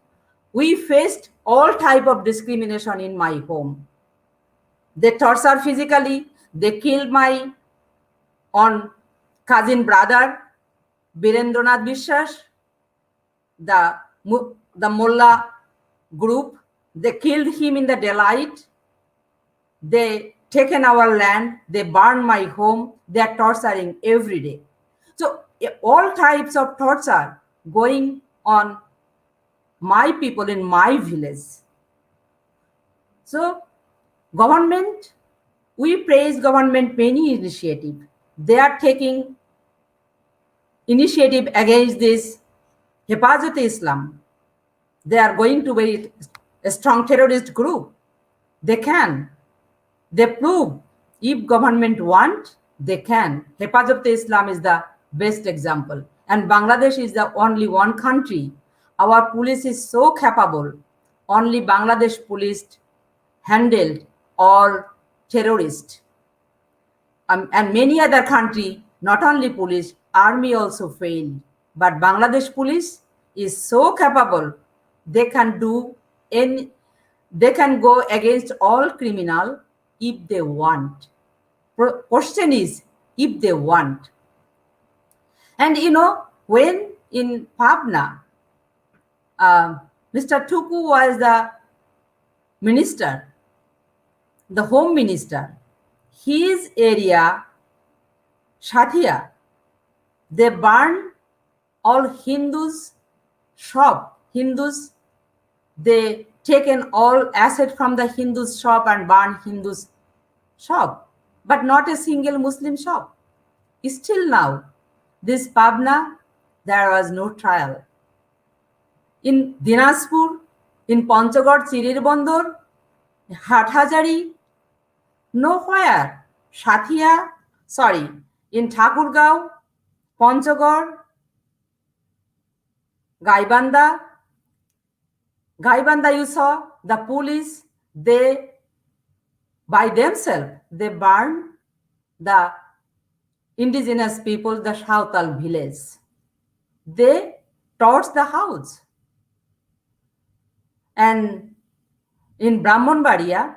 We faced all type of discrimination in my home. They tortured physically. They killed my own cousin brother, Birendranath Bishwas, the Mullah group. They killed him in the daylight. They taken our land. They burned my home. They are torturing every day. So all types of torture going on my people in my village. So government, we praise government many initiative. They are taking initiative against this Hepazat-e-Islam. They are going to be a strong terrorist group. They can. They prove if government want, they can. Hepazat-e-Islam is the best example. And Bangladesh is the only one country. Our police is so capable. Only Bangladesh police handled all terrorists. And many other country, not only police, army also failed. But Bangladesh police is so capable. They can do they can go against all criminal if they want. Question is if they want. And when in Pabna, Mr. Tuku was the minister, the home minister. His area, Shathia, they burned all Hindus' shop. Hindus, they taken all asset from the Hindus' shop and burned Hindus' shop, but not a single Muslim shop. Still now, this Pabna, there was no trial. In Dinajpur, in Panchagod, Chirir-Bondor, Hathazari, nowhere. Shathia, in Thakurgaon, Panchagod, Gaibanda, you saw the police, they by themselves, they burned the indigenous people, the Shautal village. They torched the house. And in Brahmanbaria,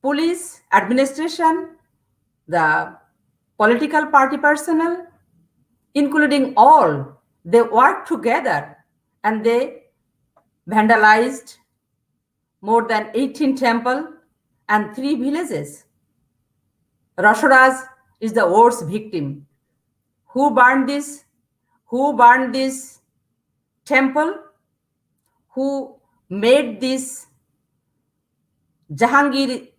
police, administration, the political party personnel, including all, they worked together and they vandalized more than 18 temples and 3 villages. Rasharaj is the worst victim. Who burned this? Who burned this temple? Who made this? Jahangir,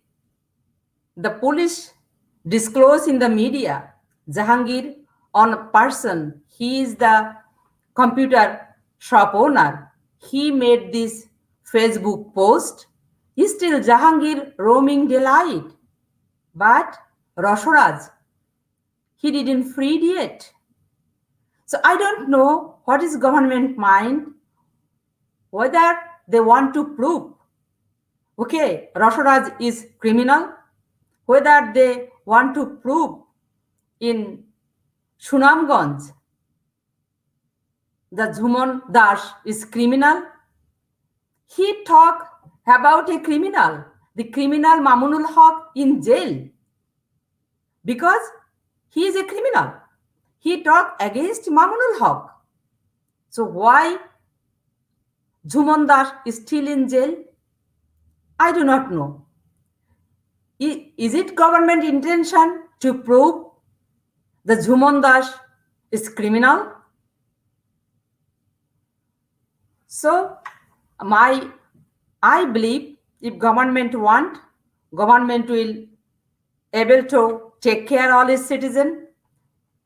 the police disclosed in the media, Jahangir on a person, he is the computer shop owner. He made this Facebook post. Still Jahangir roaming daylight. But Rasharaj, he didn't free yet. So I don't know what is government mind, whether they want to prove, okay, Rasharaj is criminal, whether they want to prove in Sunamganj, the Jhumon Das is criminal. He talked about a criminal, the criminal Mamunul Haq in jail, because he is a criminal. He talked against Mamunul Haq. So why Jhumon Das is still in jail? I do not know. Is it government intention to prove the Jhumon Das is criminal? So I believe if government want, government will able to take care all its citizen,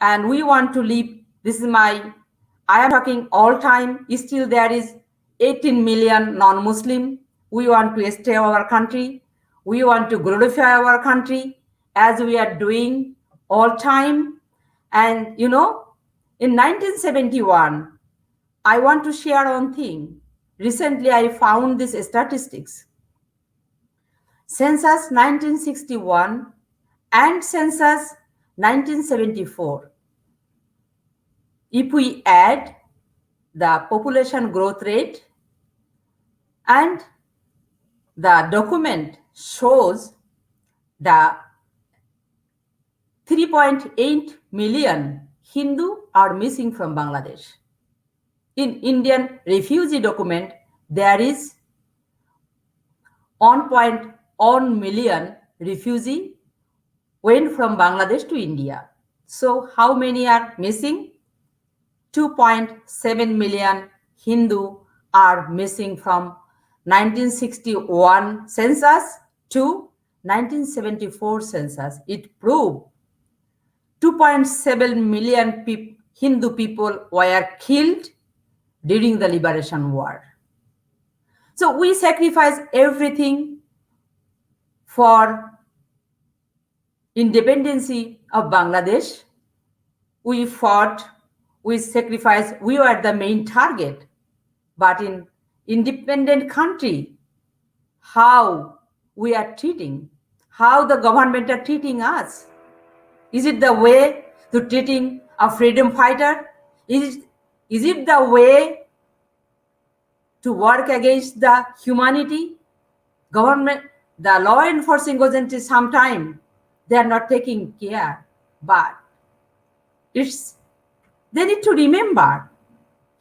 and we want to live. This is I am talking all time. Still there is 18 million non-Muslim. We want to stay our country. We want to glorify our country as we are doing all time. And you know, in 1971, I want to share one thing. Recently, I found this statistics. Census 1961 and census 1974. If we add the population growth rate and the document shows the 3.8 million Hindu are missing from Bangladesh. In Indian refugee document, there is 1.1 million refugee went from Bangladesh to India. So how many are missing? 2.7 million Hindu are missing from 1961 census to 1974 census. It proved 2.7 million Hindu people were killed during the liberation war. So we sacrifice everything for independency of Bangladesh. We fought, we sacrificed, we were the main target. But in independent country, how we are treating, how the government are treating us? Is it the way to treating a freedom fighter? Is it the way to work against the humanity? Government, the law enforcing agencies sometimes they are not taking care, but they need to remember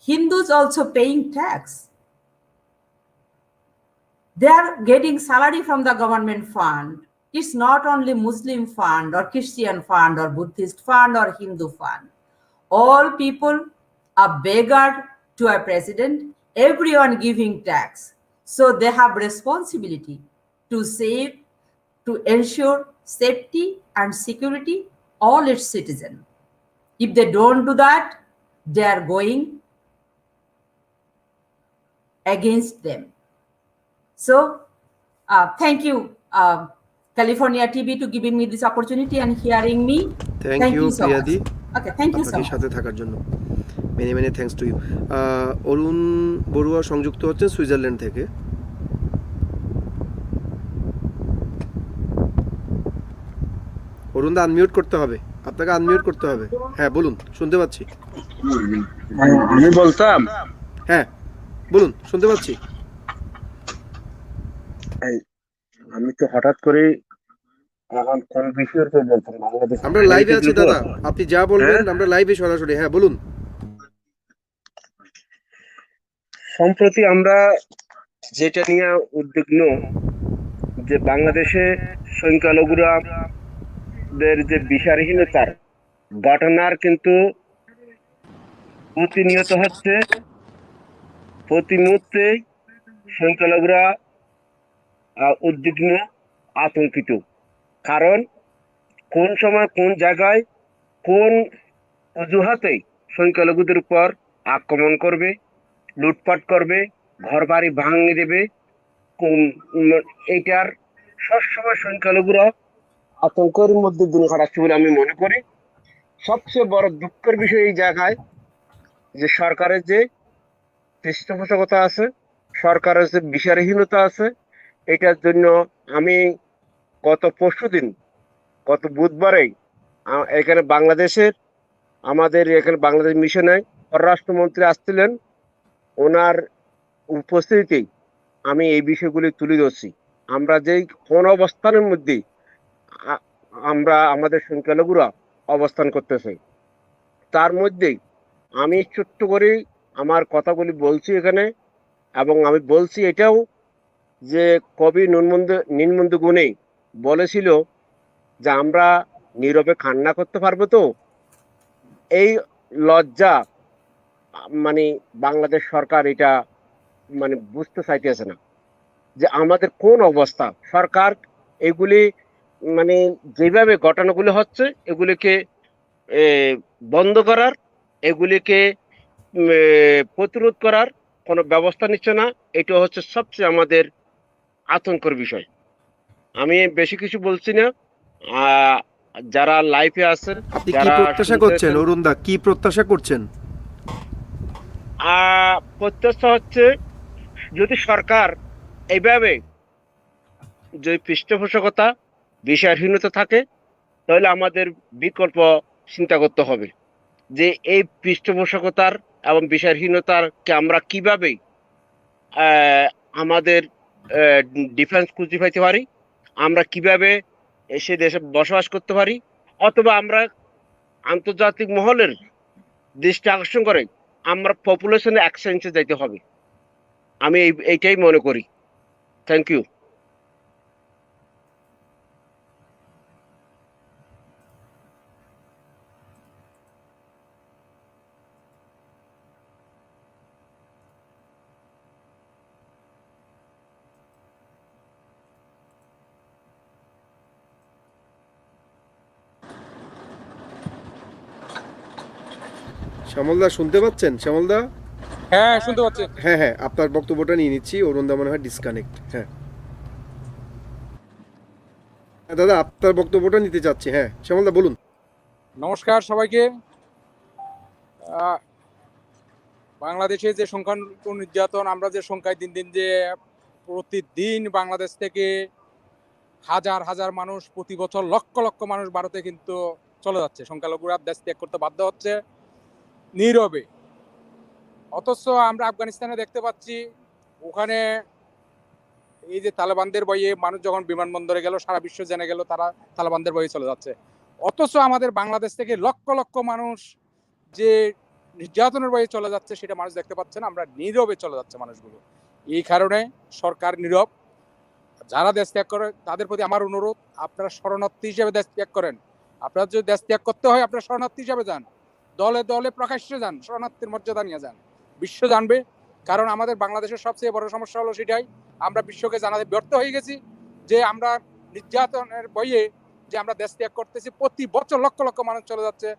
Hindus also paying tax. They are getting salary from the government fund. It's not only Muslim fund or Christian fund or Buddhist fund or Hindu fund. All people are beggared to a president, everyone giving tax. So they have responsibility to save, to ensure safety and security all its citizens. If they don't do that, they are going against them. So thank you, California TV, to giving me this opportunity and hearing me. Thank you, so much. Priyadi. Okay, thank you so much. সাথে থাকার জন্য many thanks to you. অরুণ বড়ুয়া সংযুক্ত হচ্ছেন Switzerland থেকে। অরুণ দা unmute করতে হবে, আপনাকে unmute করতে হবে। হ্যাঁ বলুন, শুনতে পাচ্ছি। আমি বলতাম, হ্যাঁ বলুন, শুনতে পাচ্ছি। আমি তো হঠাৎ করে এখন কোন বিষয়ের উপর বলছেন? বাংলাদেশ আমরা লাইভে আছি দাদা, আপনি যা বলবেন আমরা লাইভে সরাসরি। হ্যাঁ বলুন। সম্প্রতি আমরা যেটা নিয়ে উদ্বিগ্ন, যে বাংলাদেশে সংখ্যালঘুদের যে বিচারহীনতার ঘটনার কিন্তু প্রতিনিয়ত হচ্ছে। প্রতি মুহূর্তে সংখ্যালঘুরা উদ্বিগ্ন, আতঙ্কিত। কারণ কোন সময় কোন জায়গায় কোন অজুহাতে সংখ্যালঘুদের উপর আক্রমণ করবে, লুটপাট করবে, ঘর বাড়ি ভাঙিয়ে দেবে, এইটার সবসময় সংখ্যালঘুরা আতঙ্কের মধ্যে দিন কাটাচ্ছে বলে আমি মনে করি। সবচেয়ে বড় দুঃখের বিষয় এই জায়গায় যে সরকারের যে পৃষ্ঠপোষকতা আছে, সরকারের যে বিচারহীনতা আছে, এটার জন্য আমি গত বুধবারেই এখানে আমাদের এখানে বাংলাদেশ মিশনে পররাষ্ট্রমন্ত্রী আসছিলেন। ওনার উপস্থিতিতেই আমি এই বিষয়গুলি তুলে ধরছি। আমরা যেই কোন অবস্থানের মধ্যে আমরা আমাদের সংখ্যালঘুরা অবস্থান করতেছে, তার মধ্যেই আমি ছোট্ট করে আমার কথাগুলি বলছি এখানে, এবং আমি বলছি এটাও যে কবি নীলমন্দ গুণে বলেছিল যে আমরা নীরবে কান্না করতে পারবো তো। এই লজ্জা মানে বাংলাদেশ সরকার এটা মানে বুঝতে চাইতেছে না যে আমাদের কোন অবস্থা। সরকার এগুলি মানে যেভাবে ঘটনাগুলি হচ্ছে এগুলিকে বন্ধ করার, এগুলিকে প্রতিরোধ করার কোনো ব্যবস্থা নিচ্ছে না। এটা হচ্ছে সবচেয়ে আমাদের আতঙ্কের বিষয়। আমি বেশি কিছু বলছি না। যারা লাইফে আছেন, আপনি কি যারা প্রত্যাশা করছেন অরুণ দা, কি প্রত্যাশা করছেন? প্রত্যাশা হচ্ছে যদি সরকার এইভাবে যে পৃষ্ঠপোষকতা বিচারহীনতা থাকে, তাহলে আমাদের বিকল্প চিন্তা করতে হবে যে এই পৃষ্ঠপোষকতার এবং বিচারহীনতারকে আমরা কিভাবে আমাদের ডিফেন্স খুঁজে পাইতে পারি, আমরা কিভাবে সে দেশে বসবাস করতে পারি, অথবা আমরা আন্তর্জাতিক মহলের দৃষ্টি আকর্ষণ করে আমরা পপুলেশন এক্সচেঞ্জে যাইতে হবে। আমি এইটাই মনে করি। Thank you. শ্যামলদা শুনতে পাচ্ছেন? শ্যামলদা? হ্যাঁ, শুনতে পাচ্ছি। হ্যাঁ হ্যাঁ, আপনার বক্তব্যটা নিয়ে নিচ্ছি। অরুণ দা মনে হয় ডিসকানেক্ট। হ্যাঁ দাদা, আপনার বক্তব্যটা নিতে চাচ্ছি। হ্যাঁ শ্যামলদা বলুন। নমস্কার সবাইকে। বাংলাদেশে যে সংখ্যা নির্যাতন, আমরা যে সংখ্যায় দিন দিন যে প্রতিদিন বাংলাদেশ থেকে হাজার হাজার মানুষ, প্রতি বছর লক্ষ লক্ষ মানুষ ভারতে কিন্তু চলে যাচ্ছে, সংখ্যালঘুরা দেশ ত্যাগ করতে বাধ্য হচ্ছে নীরবে। অথচ আমরা আফগানিস্তানে দেখতে পাচ্ছি, ওখানে এই যে তালেবানদের বইয়ে মানুষ যখন বিমানবন্দরে গেল, সারা বিশ্ব জেনে গেল তারা তালেবানদের বইয়ে চলে যাচ্ছে। অথচ আমাদের বাংলাদেশ থেকে লক্ষ লক্ষ মানুষ যে নির্যাতনের বইয়ে চলে যাচ্ছে সেটা মানুষ দেখতে পাচ্ছে না। আমরা নীরবে চলে যাচ্ছে মানুষগুলো। এই কারণে সরকার নীরব। যারা দেশ ত্যাগ করে তাদের প্রতি আমার অনুরোধ, আপনারা শরণার্থী হিসেবে দেশ ত্যাগ করেন। আপনারা যদি দেশ ত্যাগ করতে হয় আপনারা শরণার্থী হিসেবে যান, দলে দলে প্রকাশ্যে যান, শরণার্থীর মর্যাদা নিয়ে যান। বিশ্ব জানবে। কারণ আমাদের বাংলাদেশের সবচেয়ে বড় সমস্যা হলো সেটাই, আমরা বিশ্বকে জানাতে ব্যর্থ হয়ে গেছি যে আমরা নির্যাতনের বইয়ে যে আমরা দেশ ত্যাগ করতেছি, প্রতি বছর লক্ষ লক্ষ মানুষ চলে যাচ্ছে।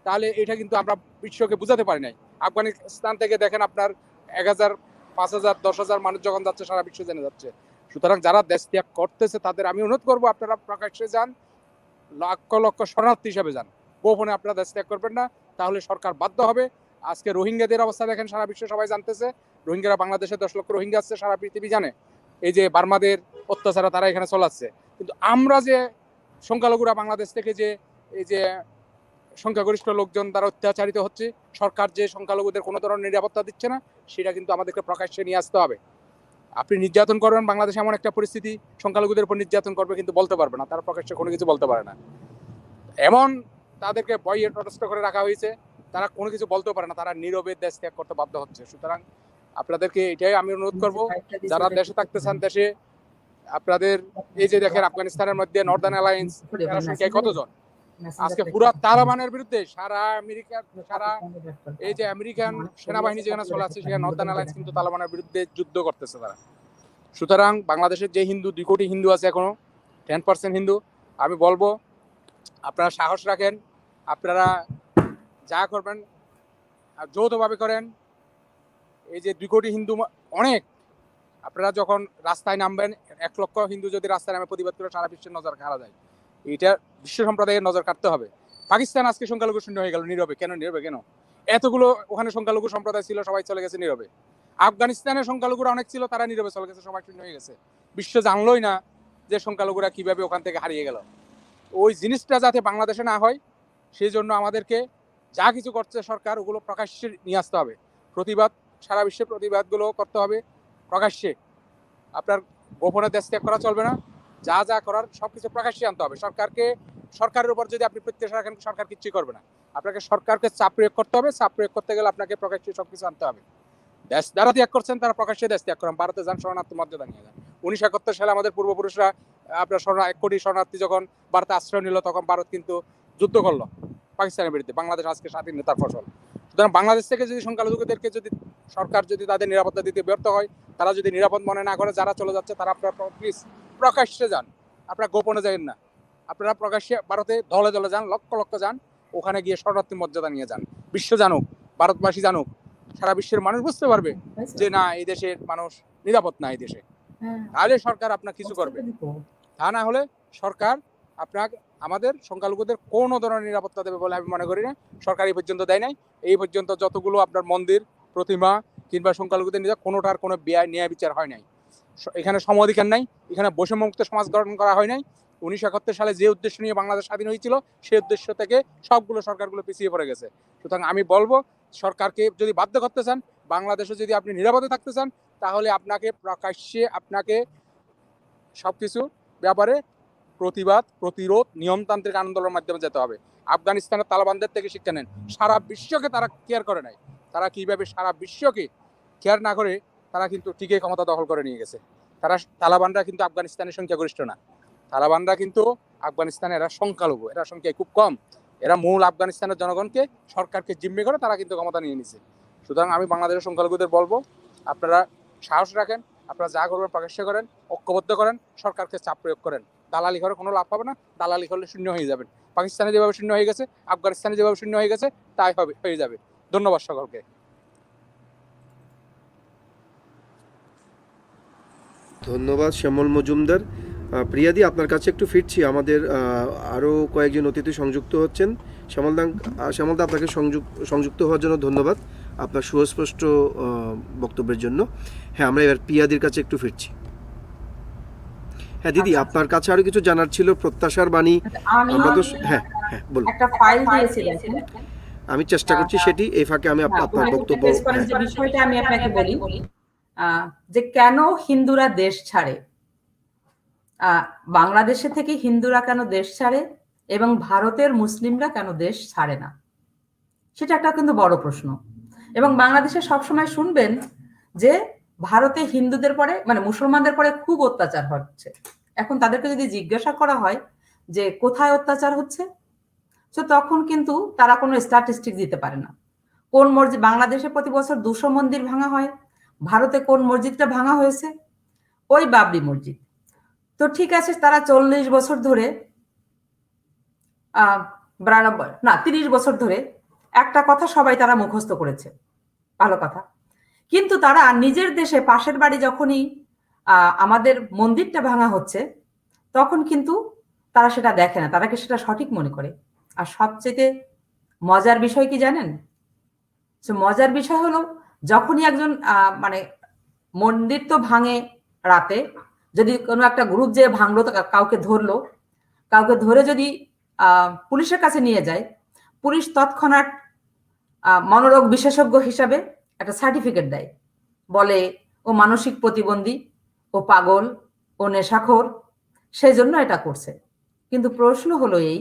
তাহলে এটা কিন্তু আমরা বিশ্বকে বুঝাতে পারি নাই। আফগানিস্তান থেকে দেখেন আপনার 1000, 5000, 10,000 মানুষ যখন যাচ্ছে সারা বিশ্ব জেনে যাচ্ছে। সুতরাং যারা দেশ ত্যাগ করতেছে তাদের আমি অনুরোধ করবো আপনারা প্রকাশ্যে যান, লক্ষ লক্ষ শরণার্থী হিসেবে যান। গোপনে আপনারা দেশ ত্যাগ করবেন না, তাহলে সরকার বাধ্য হবে। আজকে রোহিঙ্গাদের অবস্থা দেখেন, সারা বিশ্ব সবাই জানতেছে রোহিঙ্গারা বাংলাদেশে 10 লক্ষ রোহিঙ্গা আছে, সারা পৃথিবী জানে। এই যে বার্মাদের অত্যাচারে তারা এখানে চলাচ্ছে। কিন্তু আমরা যে সংখ্যালঘুরা বাংলাদেশ থেকে যে এই যে সংখ্যাগরিষ্ঠ লোকজন দ্বারা অত্যাচারিত হচ্ছে, সরকার যে সংখ্যালঘুদের কোনো ধরনের নিরাপত্তা দিচ্ছে না, সেটা কিন্তু আমাদেরকে প্রকাশ্যে নিয়ে আসতে হবে। আপনি নির্যাতন করবেন, বাংলাদেশে এমন একটা পরিস্থিতি সংখ্যালঘুদের উপর নির্যাতন করবে কিন্তু বলতে পারবে না, তারা প্রকাশ্যে কোনো কিছু বলতে পারে না। এমন তাদেরকে বইয়ে তটস্থ করে রাখা হয়েছে, তারা কোনো কিছু বলতেও পারে না, তারা নীরবে দেশ ত্যাগ করতে বাধ্য হচ্ছে। সুতরাং আপনাদেরকে এটাই আমি অনুরোধ করব, যারা দেশে থাকতে চান দেশে, আপনাদের এই যে দেখেন আফগানিস্তানের মধ্যে নর্দার্ন অ্যালায়েন্স এর সংখ্যায় কতজন আজকে পুরো তালেবানের বিরুদ্ধে, সারা এই যে আমেরিকান সেনাবাহিনী যেখানে চলে আসছে সেখানে নর্দার্ন অ্যালায়েন্স কিন্তু তালেবানের বিরুদ্ধে যুদ্ধ করতেছে তারা। সুতরাং বাংলাদেশের যে হিন্দু 2 কোটি হিন্দু আছে, এখনো 10% হিন্দু, আমি বলবো আপনারা সাহস রাখেন, আপনারা যা করবেন যৌথভাবে করেন। এই যে 2 কোটি হিন্দু অনেক, আপনারা যখন রাস্তায় নামবেন, 1 লক্ষ হিন্দু যদি রাস্তায় নামে প্রতিবাদ করে, সারা বিশ্বের নজর কাড়া যায়। এটা বিশ্ব সম্প্রদায়ের নজর কাটতে হবে। পাকিস্তান আজকে সংখ্যালঘু শূন্য হয়ে গেল নীরবে। কেন নীরবে? কেন? এতগুলো ওখানে সংখ্যালঘু সম্প্রদায় ছিল, সবাই চলে গেছে নীরবে। আফগানিস্তানের সংখ্যালঘুরা অনেক ছিল, তারা নীরবে চলে গেছে, সবাই শূন্য হয়ে গেছে। বিশ্ব জানলোই না যে সংখ্যালঘুরা কিভাবে ওখান থেকে হারিয়ে গেল। ওই জিনিসটা যাতে বাংলাদেশে না হয় সেই জন্য আমাদেরকে যা কিছু করছে সরকার ওগুলো প্রকাশ্যে নিয়ে আসতে হবে। প্রতিবাদ, সারা বিশ্বে প্রতিবাদগুলো করতে হবে প্রকাশ্যে। আপনার গোপনে দেশ ত্যাগ করা চলবে না, যা যা করার সবকিছু প্রকাশ্যে আনতে হবে। সরকারের উপর যদি আপনি প্রত্যাশা রাখেন সরকার কিচ্ছুই করবে না। আপনাকে সরকারকে চাপ প্রয়োগ করতে হবে, চাপ প্রয়োগ করতে গেলে আপনাকে প্রকাশ্যে সবকিছু আনতে হবে। দেশ যারা ত্যাগ করছেন তারা প্রকাশ্যে দেশ ত্যাগ করেন, ভারতে যান, শরণার্থী মর্যাদা নিয়ে যান। 1971 সালে আমাদের পূর্বপুরুষরা আপনার 1 কোটি শরণার্থী যখন ভারতে আশ্রয় নিল তখন ভারত কিন্তু যুদ্ধ করলো পাকিস্তানের বিরুদ্ধে। বাংলাদেশ আজকে স্বাধীনতার ফসল। সুতরাং বাংলাদেশ থেকে যদি সংখ্যালঘুদেরকে যদি সরকার যদি তাদের নিরাপত্তা দিতে ব্যর্থ হয়, তারা যদি নিরাপদ মনে না করে যারা চলে যাচ্ছে, তারা আপনারা প্লিজ প্রকাশ্যে যান, আপনারা গোপনে যান না, আপনারা প্রকাশ্যে ভারতে দলে দলে যান, লক্ষ লক্ষ যান, ওখানে গিয়ে শরণার্থী মর্যাদা নিয়ে যান। বিশ্ব জানুক, ভারতবাসী জানুক, সারা বিশ্বের মানুষ বুঝতে পারবে যে না, এই দেশের মানুষ নিরাপদ না এই দেশে। তাহলে সরকার আপনার কিছু করবে। তা না হলে সরকার আপনার আমাদের সংখ্যালঘুদের কোনো ধরনের নিরাপত্তা দেবে বলে আমি মনে করি না। সরকার এই পর্যন্ত দেয় নাই। এই পর্যন্ত যতগুলো আপনার মন্দির, প্রতিমা কিংবা সংখ্যালঘুদের নিজে কোনোটার কোনো ন্যায় বিচার হয় নাই। এখানে সম অধিকার নাই, এখানে বৈষম্যমুক্ত সমাজ গঠন করা হয় নাই। 1971 সালে যে উদ্দেশ্য নিয়ে বাংলাদেশ স্বাধীন হয়েছিল সেই উদ্দেশ্য থেকে সবগুলো সরকারগুলো পিছিয়ে পড়ে গেছে। সুতরাং আমি বলবো সরকারকে যদি বাধ্য করতে চান, বাংলাদেশে যদি আপনি নিরাপদে থাকতে চান, তাহলে আপনাকে প্রকাশ্যে আপনাকে সবকিছু ব্যাপারে প্রতিবাদ, প্রতিরোধ, নিয়মতান্ত্রিক আন্দোলনের মাধ্যমে যেতে হবে। আফগানিস্তানের তালেবানদের থেকে শিক্ষা নেন। সারা বিশ্বকে তারা কেয়ার করে নাই। তারা কিভাবে সারা বিশ্বকে কেয়ার না করে তারা কিন্তু টিকে ক্ষমতা দখল করে নিয়ে গেছে। তালেবানরা কিন্তু আফগানিস্তানের সংখ্যাগরিষ্ঠ না। তালেবানরা কিন্তু আফগানিস্তানের এরা সংখ্যালঘু, এরা সংখ্যায় খুব কম। এরা মূল আফগানিস্তানের জনগণকে, সরকারকে জিম্মি করে তারা কিন্তু ক্ষমতা নিয়ে নিছে। সুতরাং আমি বাংলাদেশের সংখ্যালঘুদের বলবো, আপনারা সাহস রাখেন, আপনারা যা করবেন প্রকাশ্য করেন, ঐক্যবদ্ধ করেন, সরকারকে চাপ প্রয়োগ করেন। দালালি করে কোনো লাভ হবে না, দালালি করলে শূন্য হয়ে যাবেন। পাকিস্তানে যেভাবে শূন্য হয়ে গেছে, আফগানিস্তানে যেভাবে শূন্য হয়ে গেছে, তাই হয়ে যাবে। ধন্যবাদ সকলকে। ধন্যবাদ শ্যামল মজুমদার। প্রিয়াদি, আপনার কাছে একটু ফিরছি। আমাদের আরও কয়েকজন অতিথি সংযুক্ত হচ্ছেন। শ্যামলদা আপনাকে সংযুক্ত হওয়ার জন্য ধন্যবাদ, আপনার সুস্পষ্ট বক্তব্যের জন্য। হ্যাঁ, আমরা এবার প্রিয়াদির কাছে একটু ফিরছি। হ্যাঁ দিদি, আপনার কাছে আরো কিছু জানার ছিল, প্রত্যাশার বাণী। আমরা তো হ্যাঁ হ্যাঁ বলুন। একটা ফাইল দিয়েছিলেন, আমি চেষ্টা করছি সেটি, এই ফাঁকে আমি আপনার বক্তব্য বিষয়টা আমি আপনাকে বলি যে কেন হিন্দুরা দেশ ছাড়ে, বাংলাদেশে থেকে হিন্দুরা কেন দেশ ছাড়ে এবং ভারতের মুসলিমরা কেন দেশ ছাড়ে না, সেটা একটা কিন্তু বড় প্রশ্ন। এবং বাংলাদেশে সবসময় শুনবেন যে ভারতে হিন্দুদের পরে মানে মুসলমানদের পরে খুব অত্যাচার হচ্ছে। এখন তাদেরকে যদি জিজ্ঞাসা করা হয় যে কোথায় অত্যাচার হচ্ছে, তো তখন কিন্তু তারা কোনো স্ট্যাটিস্টিক দিতে পারে না। কোন মসজিদ, বাংলাদেশে প্রতি বছর 200 মন্দির ভাঙা হয়, ভারতে কোন মসজিদটা ভাঙা হয়েছে? ওই বাবরি মসজিদ। তো ঠিক আছে, তারা 40 বছর ধরে 30 বছর ধরে একটা কথা সবাই তারা মুখস্থ করেছে, ভালো কথা। কিন্তু তারা নিজের দেশে পাশের বাড়ি যখনই আমাদের মন্দিরটা ভাঙা হচ্ছে, তখন কিন্তু তারা সেটা দেখে না, তারা কি সেটা সঠিক মনে করে। আর সবচেয়ে মজার বিষয় কি জানেন? মজার বিষয় হলো যখনই একজন মানে মন্দির তো ভাঙে রাতে, যদি কোনো একটা গ্রুপ যে ভাঙলো, কাউকে ধরে যদি পুলিশের কাছে নিয়ে যায়, পুলিশ তৎক্ষণাৎ মনোরোগ বিশেষজ্ঞ হিসাবে একটা সার্টিফিকেট দেয়, বলে ও মানসিক প্রতিবন্ধী, ও পাগল, ও নেশাখোর, সেই জন্য এটা করছে। কিন্তু প্রশ্ন হলো এই,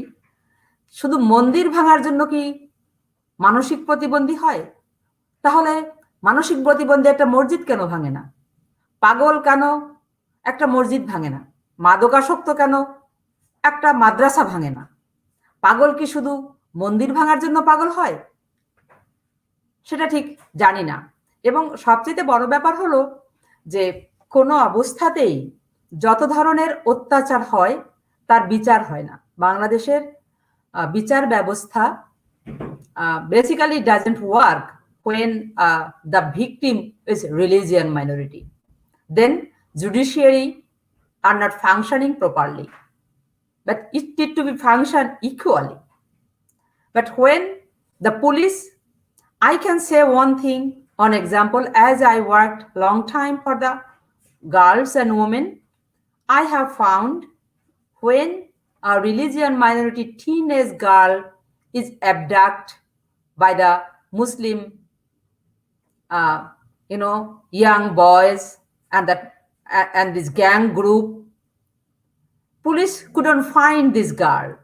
শুধু মন্দির ভাঙার জন্য কি মানসিক প্রতিবন্ধী হয়? তাহলে মানসিক প্রতিবন্ধী একটা মসজিদ কেন ভাঙে না? পাগল কেন একটা মসজিদ ভাঙে না? মাদকাসক্ত কেন একটা মাদ্রাসা ভাঙে না? পাগল কি শুধু মন্দির ভাঙার জন্য পাগল হয়? সেটা ঠিক জানি না। এবং সবচেয়ে বড় ব্যাপার হলো যে কোনো অবস্থাতেই যত ধরনের অত্যাচার হয় তার বিচার হয় না। বাংলাদেশের বিচার ব্যবস্থা basically doesn't work when the victim is religion minority. Then judiciary are not functioning properly, but it need to be function equally. But when the police I can say one thing on example, as I worked long time for the girls and women, I have found when a religion minority teenage girl is abducted by the Muslim, young boys and this gang group, police couldn't find this girl.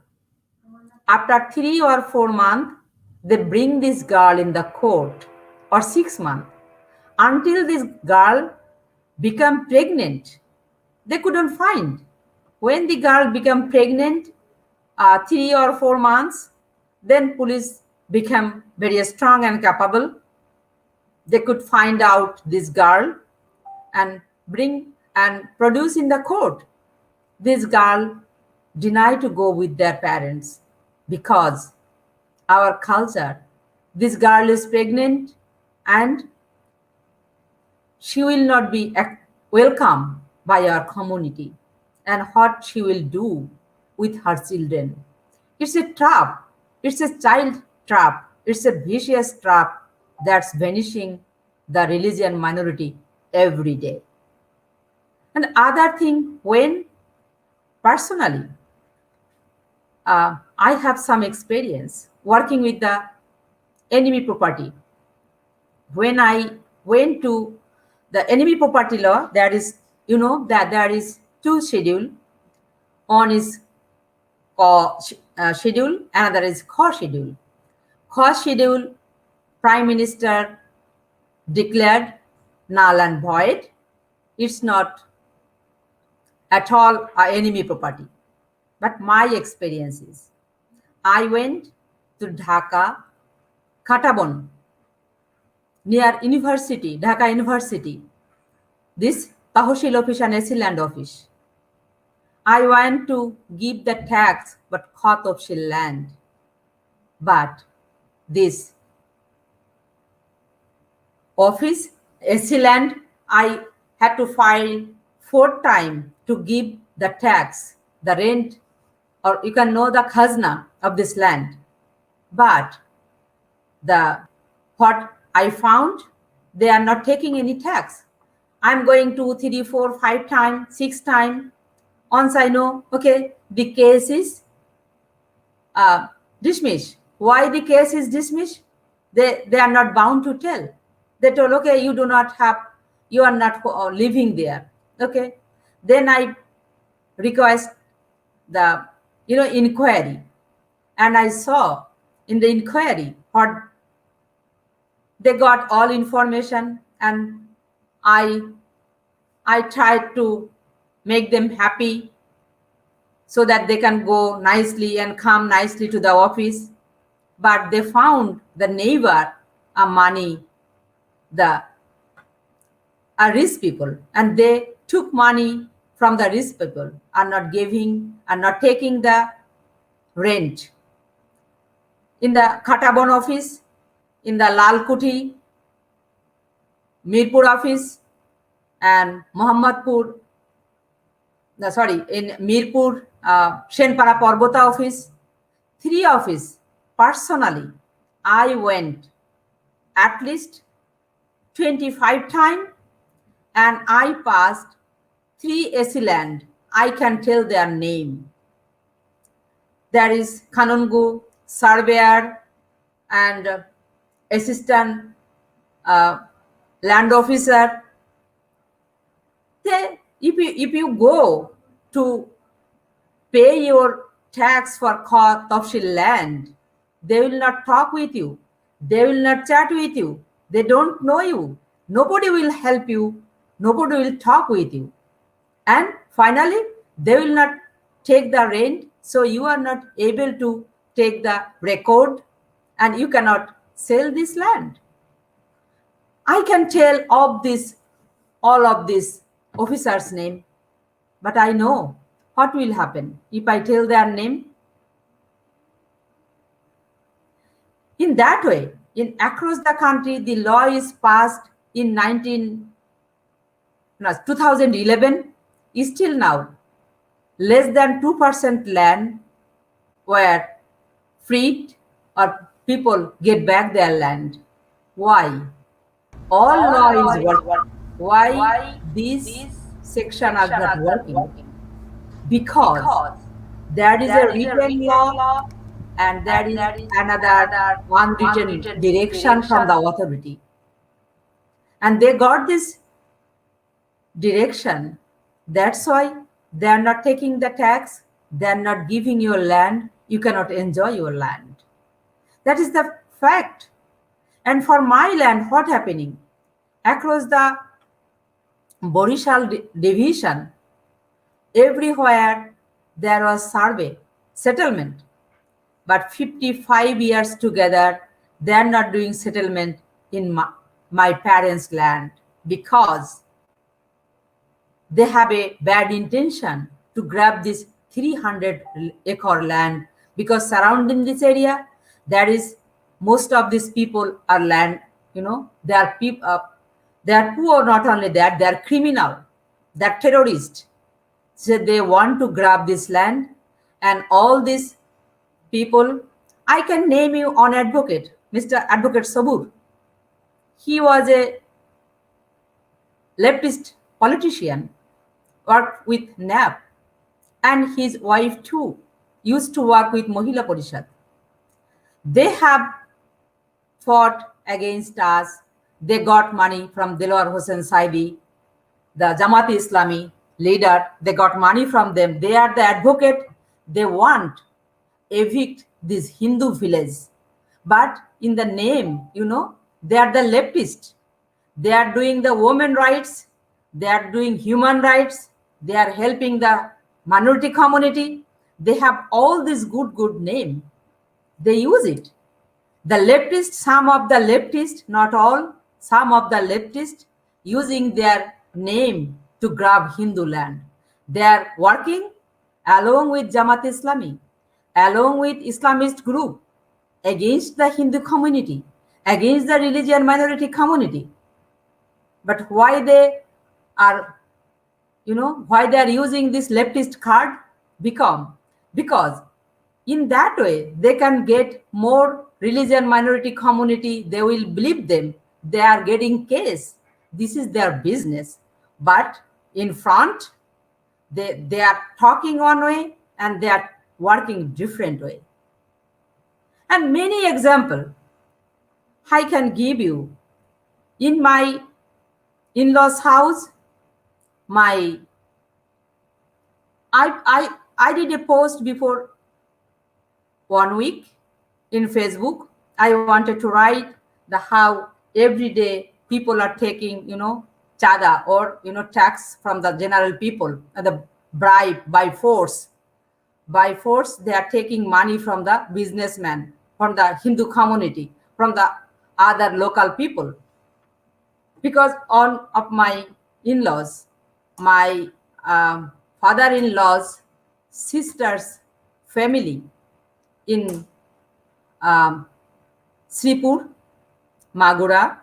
After 3 or 4 months, they bring this girl in the court, or 6 months, until this girl become pregnant. They couldn't find. When the girl became pregnant, 3 or 4 months, then police became very strong and capable. They could find out this girl and bring and produce in the court. This girl denied to go with their parents because our culture, this girl is pregnant and she will not be welcome by our community, and what she will do with her children. It's a trap. It's a child trap. It's a vicious trap that's vanishing the religion minority every day. And other thing, when personally, I have some experience working with the enemy property. When I went to the enemy property law, there is, that there is 2 schedules. One is schedule, another is core schedule. Core schedule, Prime Minister declared null and void. It's not at all an enemy property. But my experience is, I went to Dhaka, Katabon, near university, Dhaka University, this Tahsil office and AC land office. I want to give the tax, but Khat Tahsil land. But this office, AC land, I had to file 4 times to give the tax, the rent, or you can know the khazna of this land. But what I found, they are not taking any tax. I'm going 2, 3, 4, 5 times, 6 times. Once I know, okay, the case is dismissed. Why the case is dismissed? They are not bound to tell. They told, okay, you are not living there. Okay. Then I request the inquiry, and I saw in the inquiry what they got all information, and I tried to make them happy so that they can go nicely and come nicely to the office. But they found the neighbor money, the rich people, and they took money from the rich people, are not giving, are not taking the rent. In the Katabon office, in the Lalkuti, Mirpur office, and Mohammadpur, in Mirpur, Shenpara Parbota office, 3 office, personally, I went at least 25 times, and I passed 3 AC land. I can tell their name. There is Kanungu, surveyor, and assistant land officer. If you go to pay your tax for Tahsil land, they will not talk with you. They will not chat with you. They don't know you. Nobody will help you. Nobody will talk with you. And finally, they will not take the rent, so you are not able to take the record, and you cannot sell this land. I can tell all of these officers' name, but I know what will happen if I tell their name. In that way, across the country, the law is passed in 2011. Still now, less than 2% land were freed, or people get back their land. Why? All law is working. Why these section are not working? Because there is a written law and there is another unwritten direction from the authority. And they got this direction. That's why they are not taking the tax, they are not giving your land, you cannot enjoy your land. That is the fact. And for my land, what happening? Across the Borishal division, everywhere there was survey, settlement. But 55 years together, they are not doing settlement in my parents' land because they have a bad intention to grab this 300-acre land, because surrounding this area, there is most of these people are land, they are people, they are poor. Not only that, they are criminal, they are terrorists. So they want to grab this land, and all these people, I can name you an advocate, Mr. Advocate Sabur. He was a leftist politician, worked with NAP, and his wife too used to work with Mahila Parishad. They have fought against us. They got money from Dilwar Hossain Saidi, the Jamaat Islami leader. They got money from them. They are the advocate. They want evict this Hindu village. But in the name, they are the leftist. They are doing the women rights. They are doing human rights. They are helping the minority community. They have all this good name. They use it. The leftists, some of the leftists, not all, some of the leftists using their name to grab Hindu land. They are working along with Jamaat Islami, along with Islamist group, against the Hindu community, against the religious minority community. But why they are using this leftist card? Because in that way they can get more religion minority community. They will believe them. They are getting case. This is their business. But in front, they are talking one way and they are working different way. And many example I can give you. In my in-laws house, I did a post before 1 week in Facebook. I wanted to write the how every day people are taking, chada or, tax from the general people, the bribe by force. By force, they are taking money from the businessmen, from the Hindu community, from the other local people. Because of my in-laws, my father-in-law's sister's family in Sripur, Magura,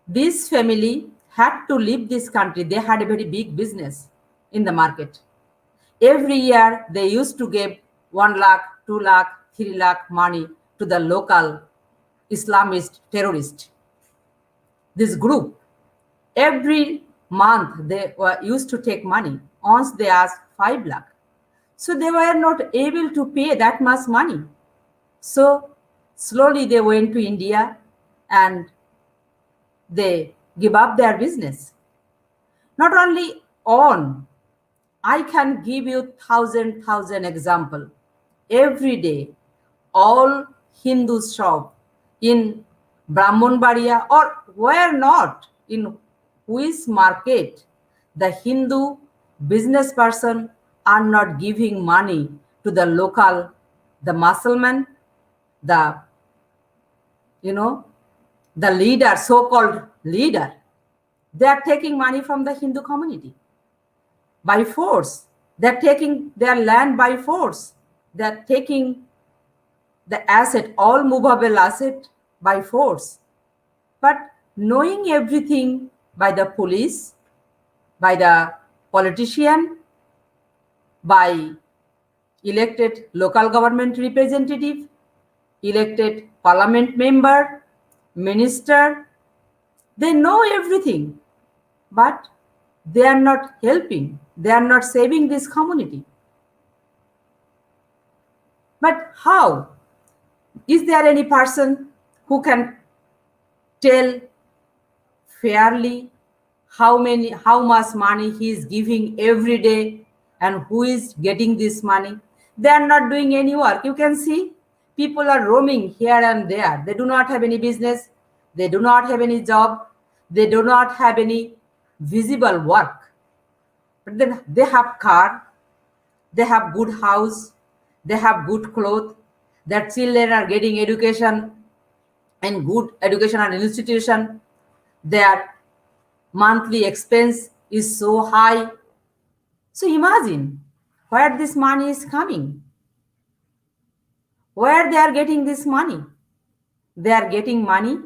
this family had to leave this country. They had a very big business in the market. Every year, they used to give 1 lakh, 2 lakh, 3 lakh money to the local Islamist terrorist. This group, every month, they were used to take money. Once they asked 5 lakh. So they were not able to pay that much money. So slowly they went to India and they give up their business. Not only on, I can give you thousand example. Every day, all Hindu shop in Brahmanbaria or where not, in which market, the Hindu business person are not giving money to the local, the Muslim, the leader, so-called leader. They are taking money from the Hindu community by force. They're taking their land by force. They're taking the asset, all movable asset, by force. But knowing everything by the police, by the politician, by elected local government representative, elected parliament member, minister, they know everything, but they are not helping. They are not saving this community. But how? Is there any person who can tell fairly how much money he is giving every day and who is getting this money? They are not doing any work. You can see people are roaming here and there. They do not have any business. They do not have any job. They do not have any visible work. But then they have car, they have good house, they have good clothes, their children are getting education in good educational institution, their monthly expense is so high. So imagine where this money is coming, where they are getting this money. They are getting money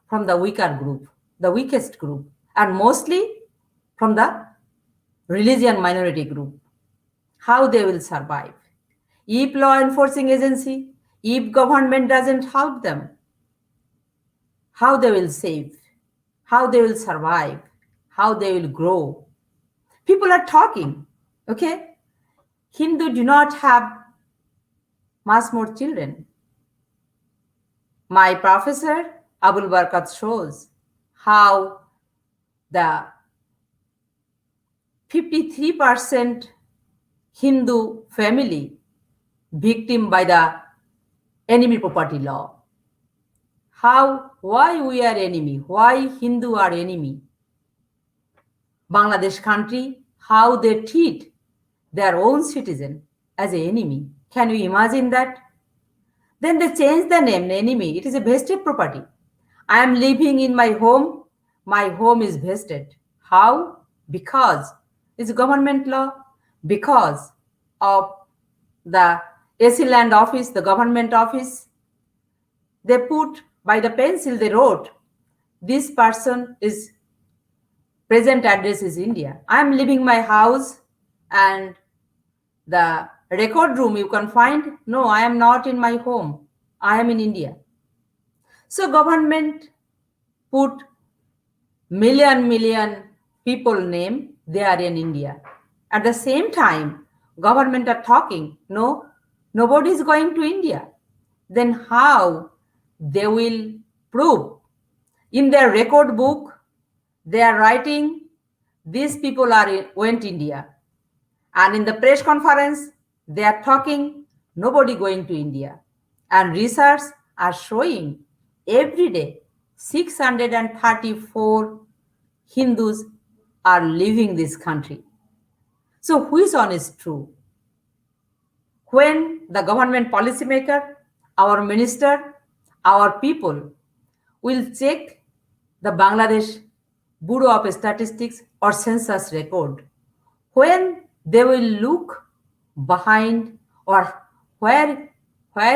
from the weaker group, the weakest group, and mostly from the religion minority group. How they will survive? If law enforcing agency, if government doesn't help them, how they will save, how they will survive, how they will grow? People are talking, okay? Hindu do not have much more children. My professor, Abul Barkat, shows how the 53% Hindu family victim by the enemy property law. Why we are enemy? Why Hindu are enemy? Bangladesh country, how they treat their own citizen as an enemy. Can you imagine that? Then they change the name, enemy. It is a vested property. I am living in my home is vested. How? Because it's government law, because of the AC land office, the government office. They put by the pencil, they wrote, this person is present address is India. I am leaving my house and the record room you can find, no, I am not in my home. I am in India. So government put million people name, they are in India. At the same time, government are talking, no, nobody is going to India. Then how they will prove? In their record book, they are writing, these people went India. And in the press conference, they are talking, nobody going to India. And research are showing every day 634 Hindus are leaving this country. So which one is true? When the government policymaker, our minister, our people will check the Bangladesh Bureau of Statistics or census record, when they will look behind or where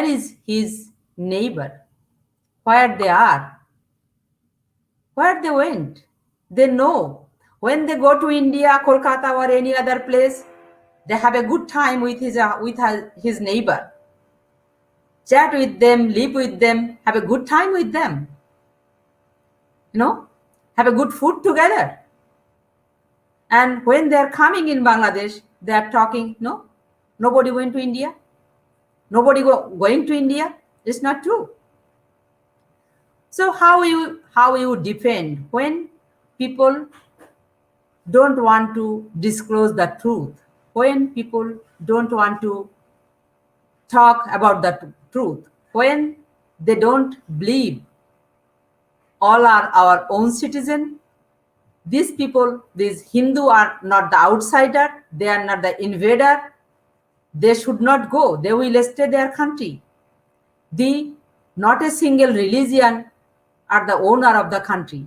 is his neighbor, where they are, where they went, they know. When they go to India, Kolkata or any other place, they have a good time with his neighbor, chat with them, live with them, have a good time with them, have a good food together. And when they are coming in Bangladesh, they are talking, no, nobody went to India, nobody going to India. It's not true. So how you defend when people don't want to disclose the truth, when people don't want to talk about the truth, when they don't believe all are our own citizen? These people, these Hindu are not the outsider, they are not the invader, they should not go, they will stay their country. Not a single religion are the owner of the country.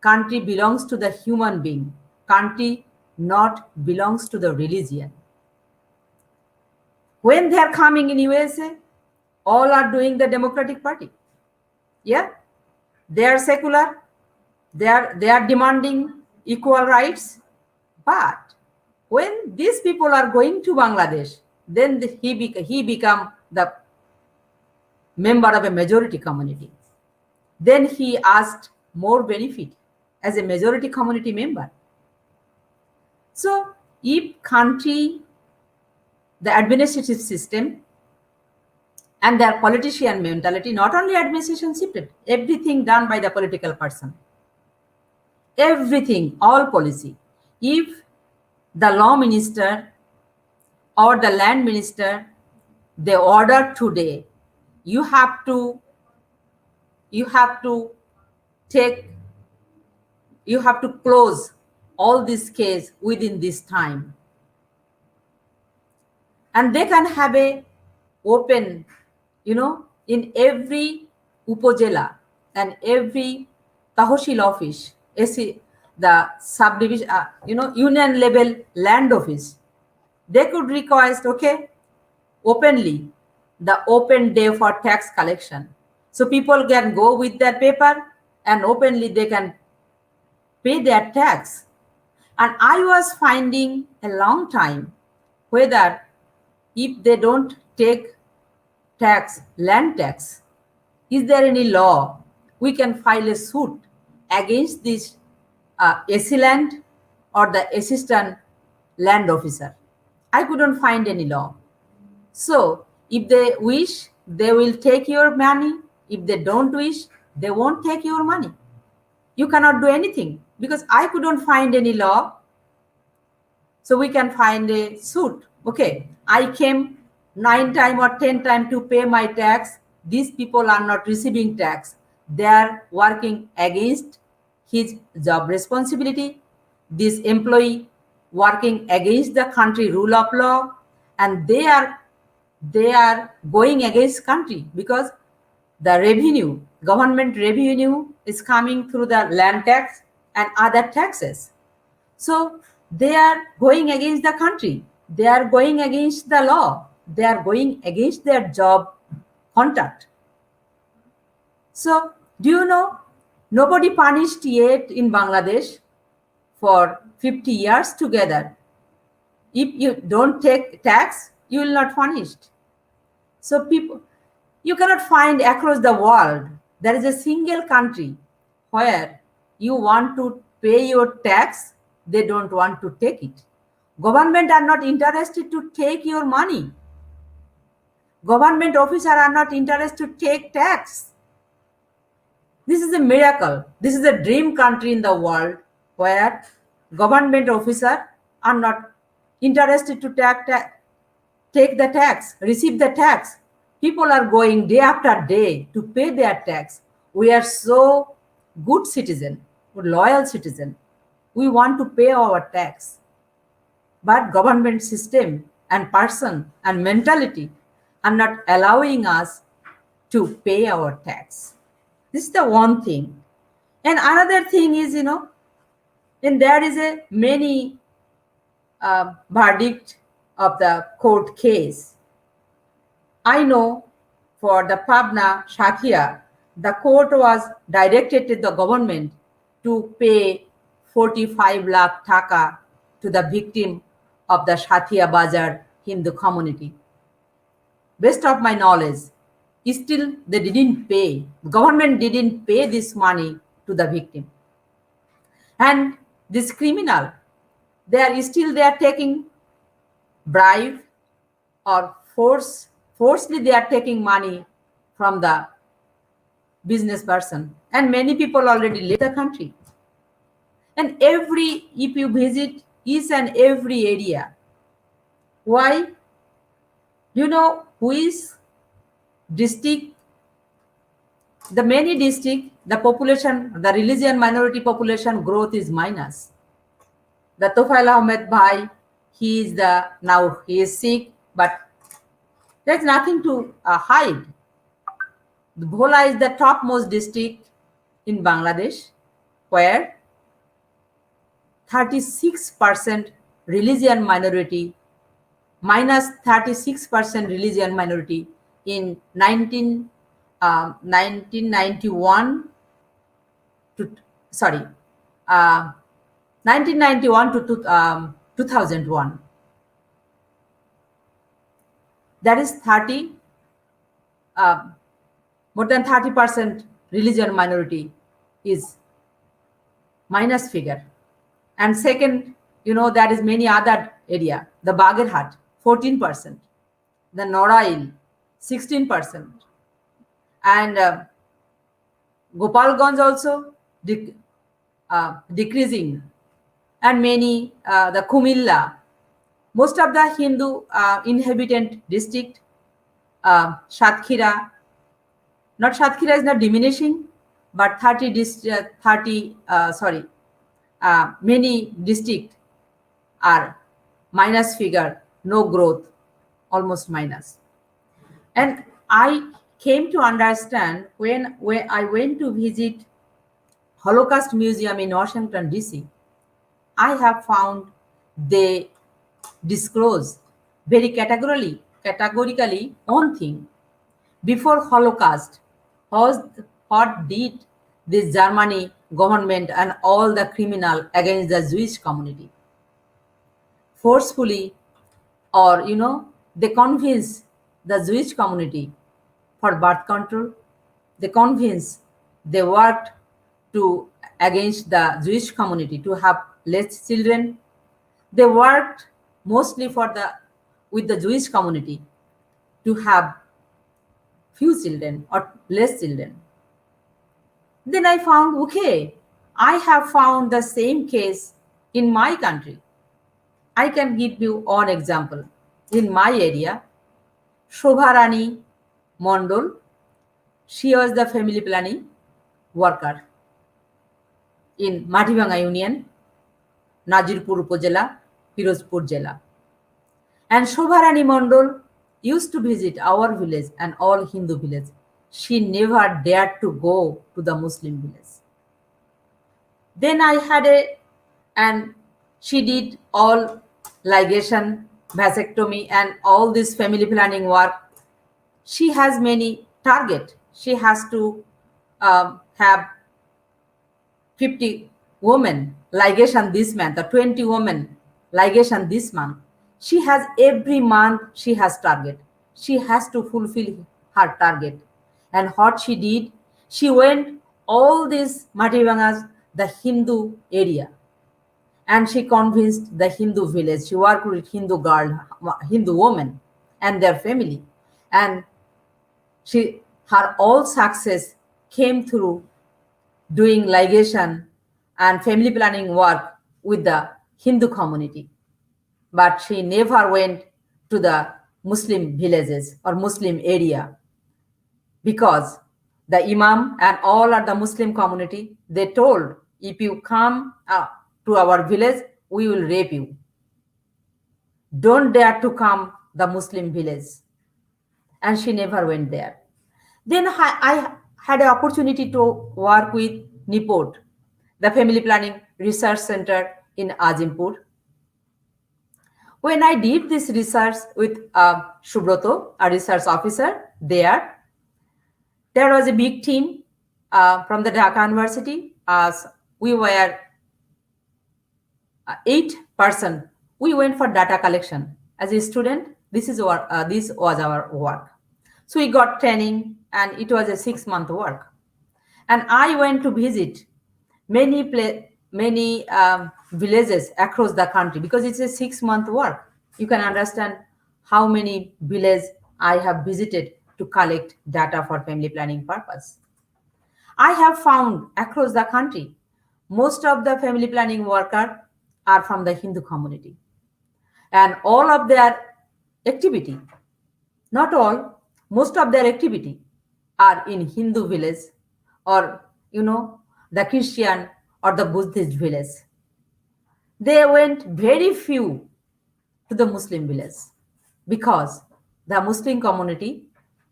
Country belongs to the human being. Country not belongs to the religion. When they are coming in USA, all are doing the Democratic Party. Yeah, they are secular. They are demanding equal rights. But when these people are going to Bangladesh, then he become the member of a majority community. then he asked more benefit as a majority community member. So if country, the administrative system and their politician mentality, not only administration shifted, everything done by the political person, everything, all policy. If the law minister or the land minister, they order today, you have to close all this case within this time, and they can have a open, in every upojela and every tahsil office, the subdivision, union level land office, they could request, openly, the open day for tax collection. So people can go with their paper and openly they can pay their tax. And I was finding a long time whether if they don't take tax, land tax, is there any law we can file a suit against this AC land or the assistant land officer? I couldn't find any law. So if they wish, they will take your money. If they don't wish, they won't take your money. You cannot do anything because I couldn't find any law. So we can find a suit. Okay, I came 9 times or 10 times to pay my tax. These people are not receiving tax. They are working against his job responsibility. This employee working against the country rule of law, and they are going against country because the government revenue is coming through the land tax and other taxes. So they are going against the country. They are going against the law. They are going against their job contract. So do you know, nobody punished yet in Bangladesh for 50 years together. If you don't take tax, you will not punished. So people, you cannot find across the world, there is a single country where you want to pay your tax, they don't want to take it. Government are not interested to take your money. Government officers are not interested to take tax. This is a miracle. This is a dream country in the world where government officers are not interested to take the tax, receive the tax. People are going day after day to pay their tax. We are so good citizen, loyal citizen. We want to pay our tax. But government system and person and mentality are not allowing us to pay our tax. This is the one thing. And another thing is, and there is a many verdict of the court case. I know for the Pabna Shakia, the court was directed to the government to pay 45 lakh taka to the victim of the Shatia Bazar Hindu community. Best of my knowledge, still they didn't pay. The government didn't pay this money to the victim. And this criminal, they are taking bribe or forcefully they are taking money from the business person. And many people already left the country. And if you visit each and every area, why? You know which district, the many district, the population, the religion minority population growth is minus. The Tofail Ahmed Bhai, he is sick, but there's nothing to hide. The Bhola is the topmost district in Bangladesh, where 36% religion minority, minus 36% religion minority in 1991 to 2001. That is more than 30% religion minority is minus figure. And second, there is many other area. The Bagerhat, 14%. The Norail, 16%. And Gopalganj also decreasing. And many, the Kumilla, most of the Hindu inhabitant district, Satkhira, not Satkhira is not diminishing, but many districts are minus figure, no growth, almost minus. And I came to understand when I went to visit Holocaust Museum in Washington, D.C., I have found they disclose very categorically one thing. Before Holocaust, what did this Germany government and all the criminal against the Jewish community? Forcefully, or they convince the Jewish community for birth control. They worked against the Jewish community to have less children. They worked mostly with the Jewish community to have few children or less children. Then I found, okay, I have found the same case in my country. I can give you one example. In my area, Shobharani Mondol, she was the family planning worker in Matibanga Union, Najirpur Upojela, Pirozpur Jela. And Shobharani Mondol used to visit our village and all Hindu village. She never dared to go to the Muslim village. Then and she did all ligation, vasectomy, and all this family planning work. She has many target. She has to have 50 women ligation this month, or 20 women ligation this month. She has every month, she has target. She has to fulfill her target. And what she did, she went all these Matibangas, the Hindu area, and she convinced the Hindu village. She worked with Hindu women and their family. And her all success came through doing ligation and family planning work with the Hindu community. But she never went to the Muslim villages or Muslim area, because the Imam and all of the Muslim community, they told, if you come to our village, we will rape you. Don't dare to come the Muslim village. And she never went there. Then I had an opportunity to work with Nipot, the Family Planning Research Center in Azimpur. When I did this research with Subroto, a research officer there was a big team from the Dhaka University. As we were 8%, we went for data collection. As a student, this was our work. So we got training, and it was a 6-month work. And I went to visit many villages across the country, because it's a 6-month work. You can understand how many villages I have visited to collect data for family planning purpose. I have found across the country, most of the family planning workers are from the Hindu community. And all of their activity, not all, most of their activity are in Hindu village, or, the Christian or the Buddhist village. They went very few to the Muslim village, because the Muslim community,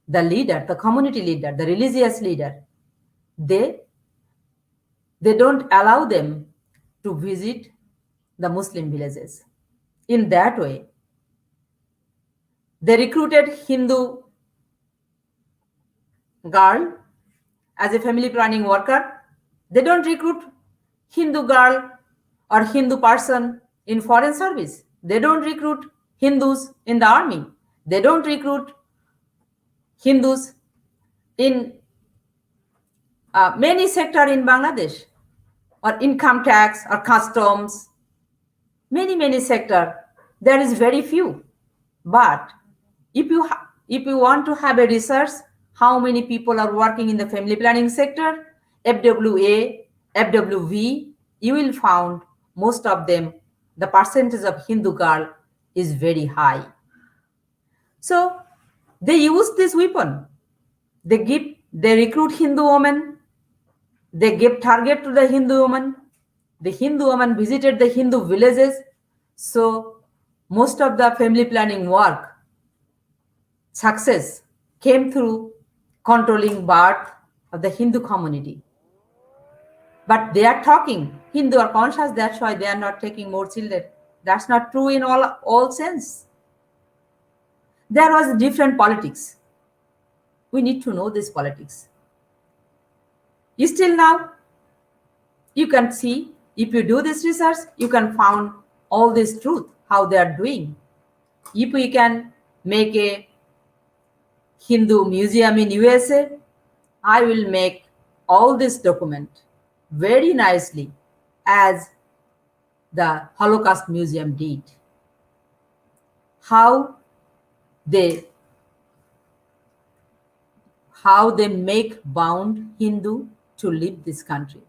the leader, the community leader, the religious leader, they don't allow them to visit the Muslim villages. In that way, they recruited Hindu girl as a family planning worker. They don't recruit Hindu girl or Hindu person in foreign service. They don't recruit Hindus in the army. They don't recruit Hindus in many sector in Bangladesh, or income tax or customs, many sector, there is very few. But if you want to have a research, how many people are working in the family planning sector, FWA, FWV, you will find most of them, the percentage of Hindu girl is very high. So they use this weapon. They recruit Hindu women. They give target to the Hindu woman. The Hindu woman visited the Hindu villages. So most of the family planning work success came through controlling birth of the Hindu community. But they are talking, Hindu are conscious, that's why they are not taking more children. That's not true in all sense. There was different politics. We need to know this politics. Still now, you can see, if you do this research, you can find all this truth, how they are doing. If we can make a Hindu museum in USA, I will make all this document very nicely as the Holocaust Museum did. How they make bound Hindu to leave this country.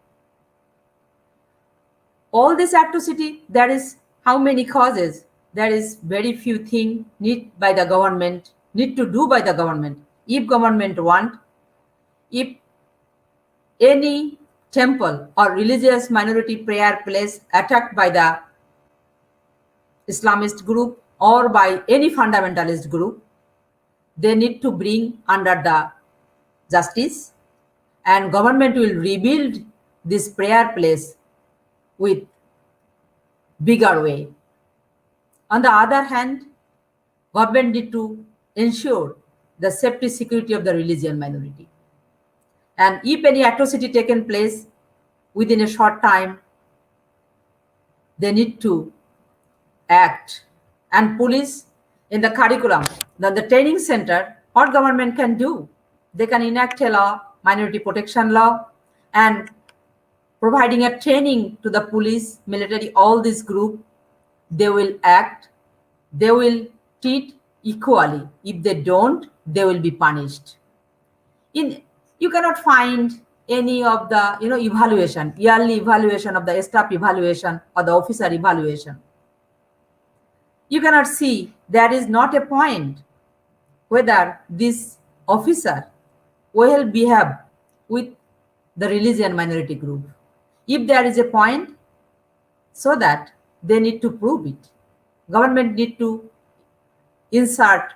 All this atrocity, there is how many causes? There is very few things need to do by the government. If government want, if any temple or religious minority prayer place attacked by the Islamist group or by any fundamentalist group, they need to bring under the justice, and government will rebuild this prayer place with bigger way. On the other hand, government need to ensure the safety security of the religion minority. And if any atrocity taken place within a short time, they need to act. And police in the curriculum, the training center, what government can do? They can enact a law, minority protection law, and providing a training to the police, military, all this group, they will act, they will treat equally. If they don't, they will be punished. You cannot find any of the evaluation, yearly evaluation of the staff evaluation or the officer evaluation. You cannot see, there is not a point whether this officer will behave with the religion minority group. If there is a point, so that they need to prove it. Government need to insert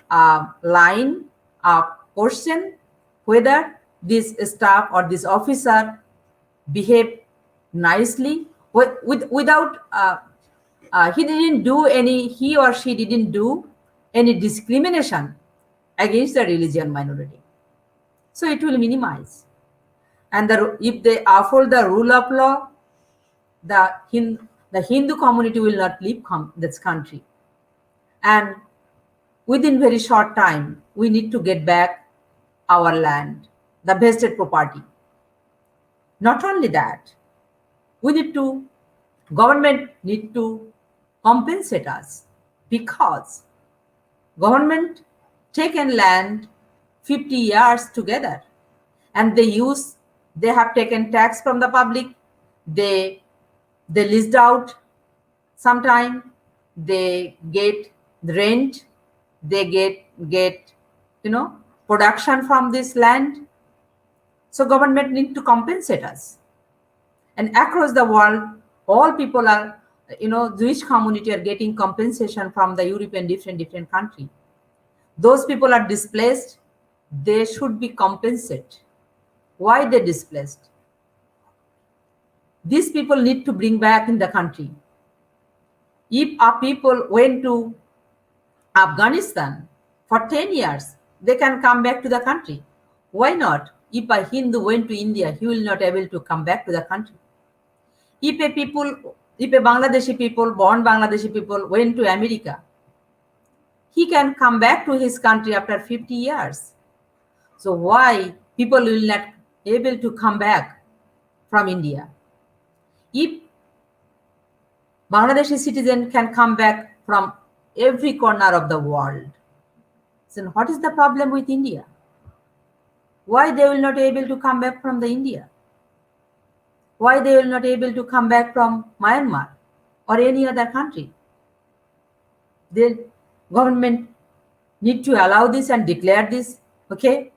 a line, a question, whether this staff or this officer behave nicely without he or she didn't do any discrimination against the religion minority. So it will minimize. And if they uphold the rule of law, the Hindu community will not leave this country. And within very short time, we need to get back our land, the vested property. Not only that, government need to compensate us, because government taken land 50 years together, and they have taken tax from the public, they leased out sometime, they get rent, they get production from this land. So government need to compensate us. And across the world, all people are, Jewish community are getting compensation from the European different country. Those people are displaced, they should be compensated. Why they displaced? These people need to bring back in the country. If our people went to Afghanistan for 10 years, they can come back to the country. Why not? If a Hindu went to India, he will not able to come back to the country. If a Bangladeshi people, born Bangladeshi people, went to America, he can come back to his country after 50 years. So why people will not able to come back from India. If Bangladeshi citizen can come back from every corner of the world, then what is the problem with India? Why they will not able to come back from the India? Why they will not able to come back from Myanmar or any other country? The government need to allow this and declare this. Okay,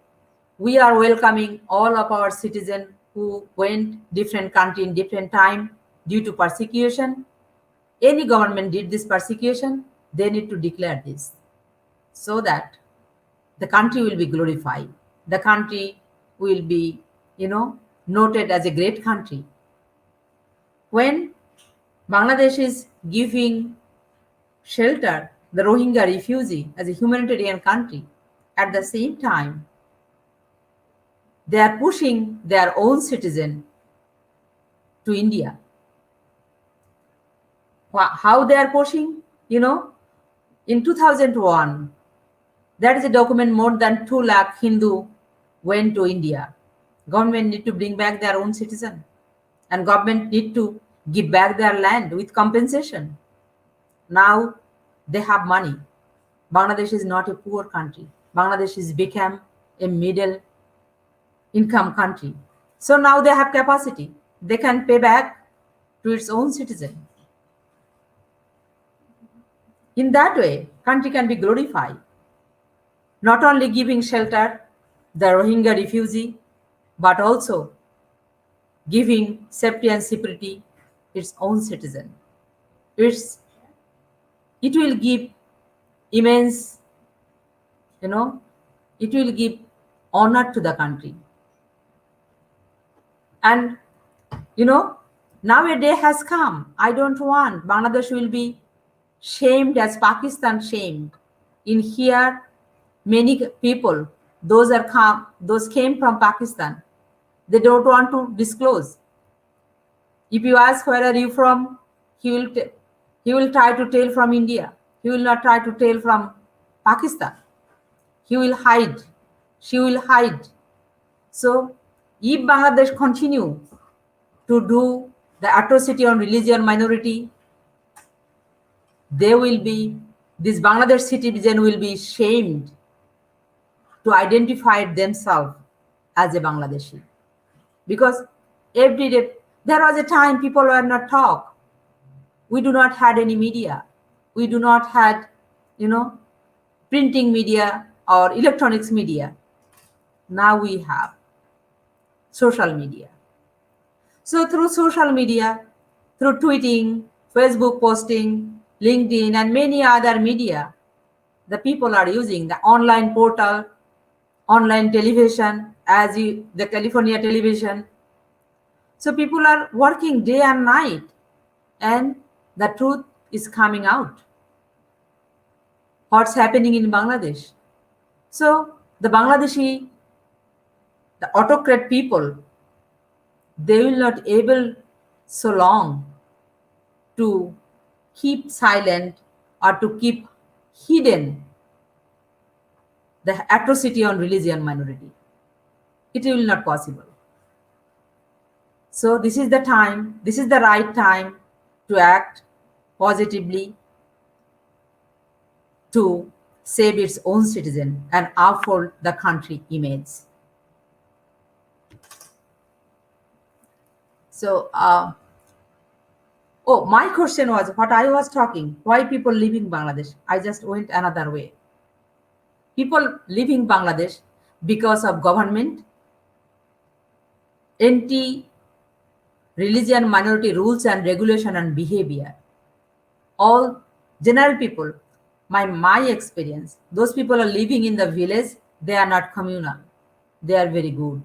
we are welcoming all of our citizens who went different country in different time due to persecution. Any government did this persecution, they need to declare this so that the country will be glorified. The country will be, noted as a great country. When Bangladesh is giving shelter the Rohingya refugee as a humanitarian country, at the same time, they are pushing their own citizen to India. How they are pushing? In 2001, there is a document more than 2 lakh Hindu went to India. Government need to bring back their own citizen, and government need to give back their land with compensation. Now they have money. Bangladesh is not a poor country. Bangladesh has become a middle income country. So now they have capacity. They can pay back to its own citizen. In that way, country can be glorified. Not only giving shelter the Rohingya refugee, but also giving safety and security its own citizen. It will give immense, it will give honor to the country. And, now a day has come. I don't want Bangladesh will be shamed as Pakistan shamed. In here, many people, those came from Pakistan, they don't want to disclose. If you ask where are you from, he will try to tell from India. He will not try to tell from Pakistan. He will hide. She will hide. So if Bangladesh continue to do the atrocity on religion minority, this Bangladesh citizen will be shamed to identify themselves as a Bangladeshi. Because every day, there was a time people were not talk. We do not had any media. We do not had, printing media or electronics media. Now we have social media. So through social media, through tweeting, Facebook posting, LinkedIn, and many other media, the people are using the online portal, online television, the California television. So people are working day and night, and the truth is coming out. What's happening in Bangladesh? So the Bangladeshi, the autocrat people, they will not able so long to keep silent or to keep hidden the atrocity on religion minority. It will not possible. So this is the time, this is the right time to act positively to save its own citizen and uphold the country image. So, my question was what I was talking, why people leaving Bangladesh? I just went another way. People leaving Bangladesh because of government, anti-religion minority rules and regulation and behavior. All general people, my experience, those people are living in the village, they are not communal. They are very good.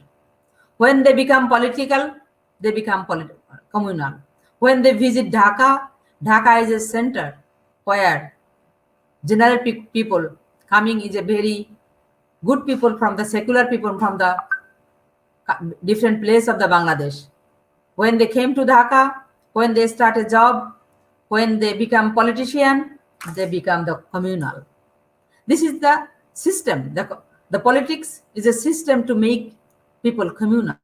When they become political, they become communal. When they visit Dhaka, Dhaka is a center where general people coming is a very good people from the secular people from the different place of the Bangladesh. When they came to Dhaka, when they start a job, when they become politician, they become the communal. This is the system. The politics is a system to make people communal.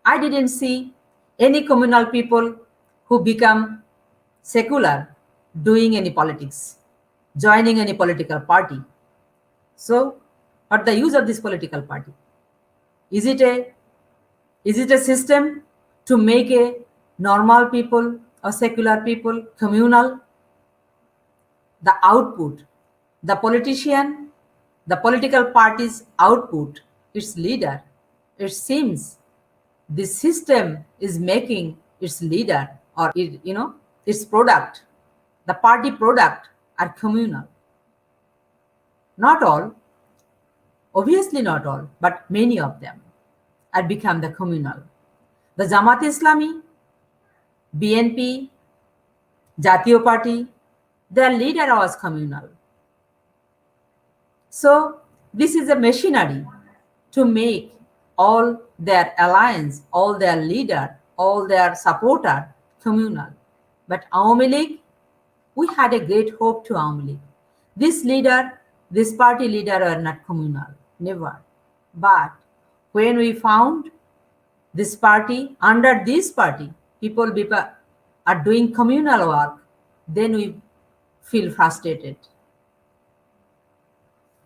I didn't see any communal people who become secular doing any politics, joining any political party. So, what the use of this political party? Is it a system to make a normal people or secular people communal? The output, the politician, the political party's output, its leader, it seems this system is making its leader or its product, the party product are communal. Not all, obviously not all, but many of them are become the communal. The Jamaat Islami, BNP, Jatiyo Party, their leader was communal. So this is a machinery to make all their alliance, all their leader, all their supporter communal. But Awami League, we had a great hope to Awami League. This leader, this party leader were not communal, never. But when we found this party, under this party, people are doing communal work, then we feel frustrated.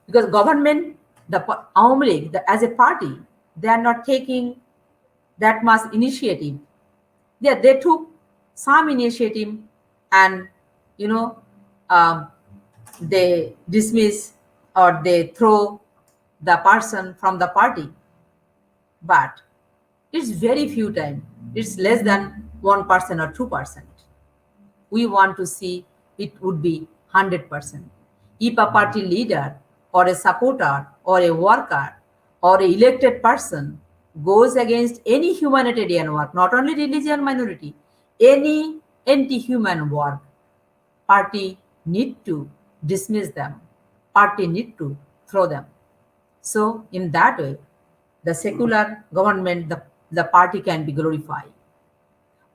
Because government, the Awami League, as a party, they are not taking that much initiative. They took some initiative and, they dismiss or they throw the person from the party. But it's very few time. It's less than 1% or 2%. We want to see it would be 100%. If a party leader or a supporter or a worker or an elected person goes against any humanitarian work, not only religion minority, any anti-human work, party need to dismiss them. Party need to throw them. So in that way, the secular government, the party can be glorified.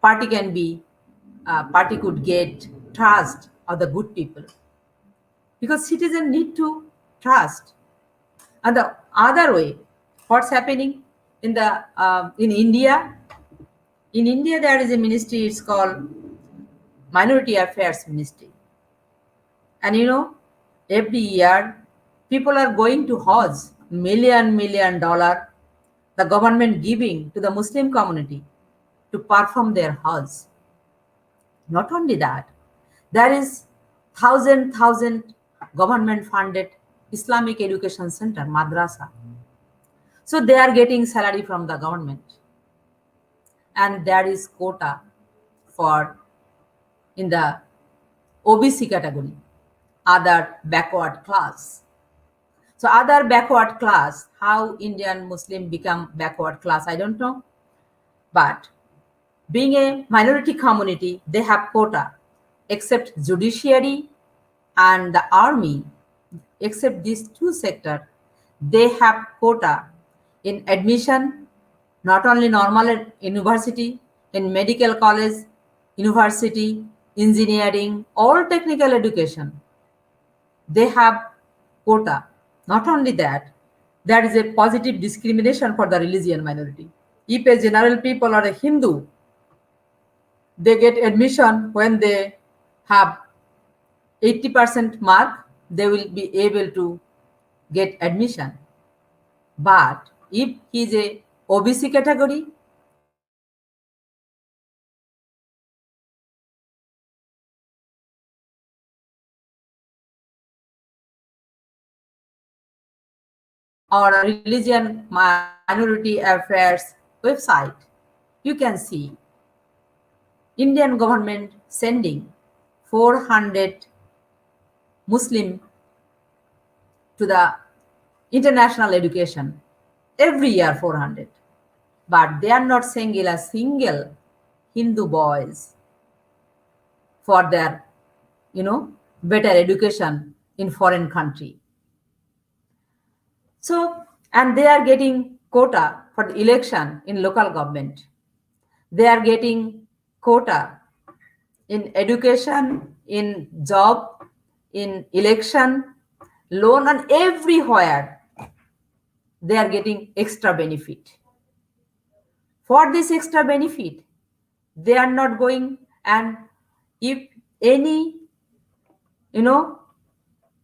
Party could get trust of the good people. Because citizens need to trust. And the other way, what's happening in India? In India, there is a ministry, it's called Minority Affairs Ministry. And every year, people are going to Hajj, $1 million, the government giving to the Muslim community to perform their Hajj. Not only that, there is thousand government-funded Islamic education center, madrasa. So they are getting salary from the government. And there is quota in the OBC category, other backward class. So other backward class, how Indian Muslim become backward class, I don't know. But being a minority community, they have quota, except judiciary and the army, except these two sectors, they have quota in admission, not only normal university, in medical college, university, engineering, all technical education. They have quota. Not only that, there is a positive discrimination for the religion minority. If a general people or a Hindu, they get admission when they have 80% mark, they will be able to get admission. But if he is a OBC category, or a religion minority affairs website, you can see Indian government sending 400 Muslim to the international education every year, 400. But they are not sending a single Hindu boys for their, better education in foreign country. So, and they are getting quota for the election in local government. They are getting quota in education, in job, in election, loan, and everywhere. they are getting extra benefit. For this extra benefit, they are not going, and if any,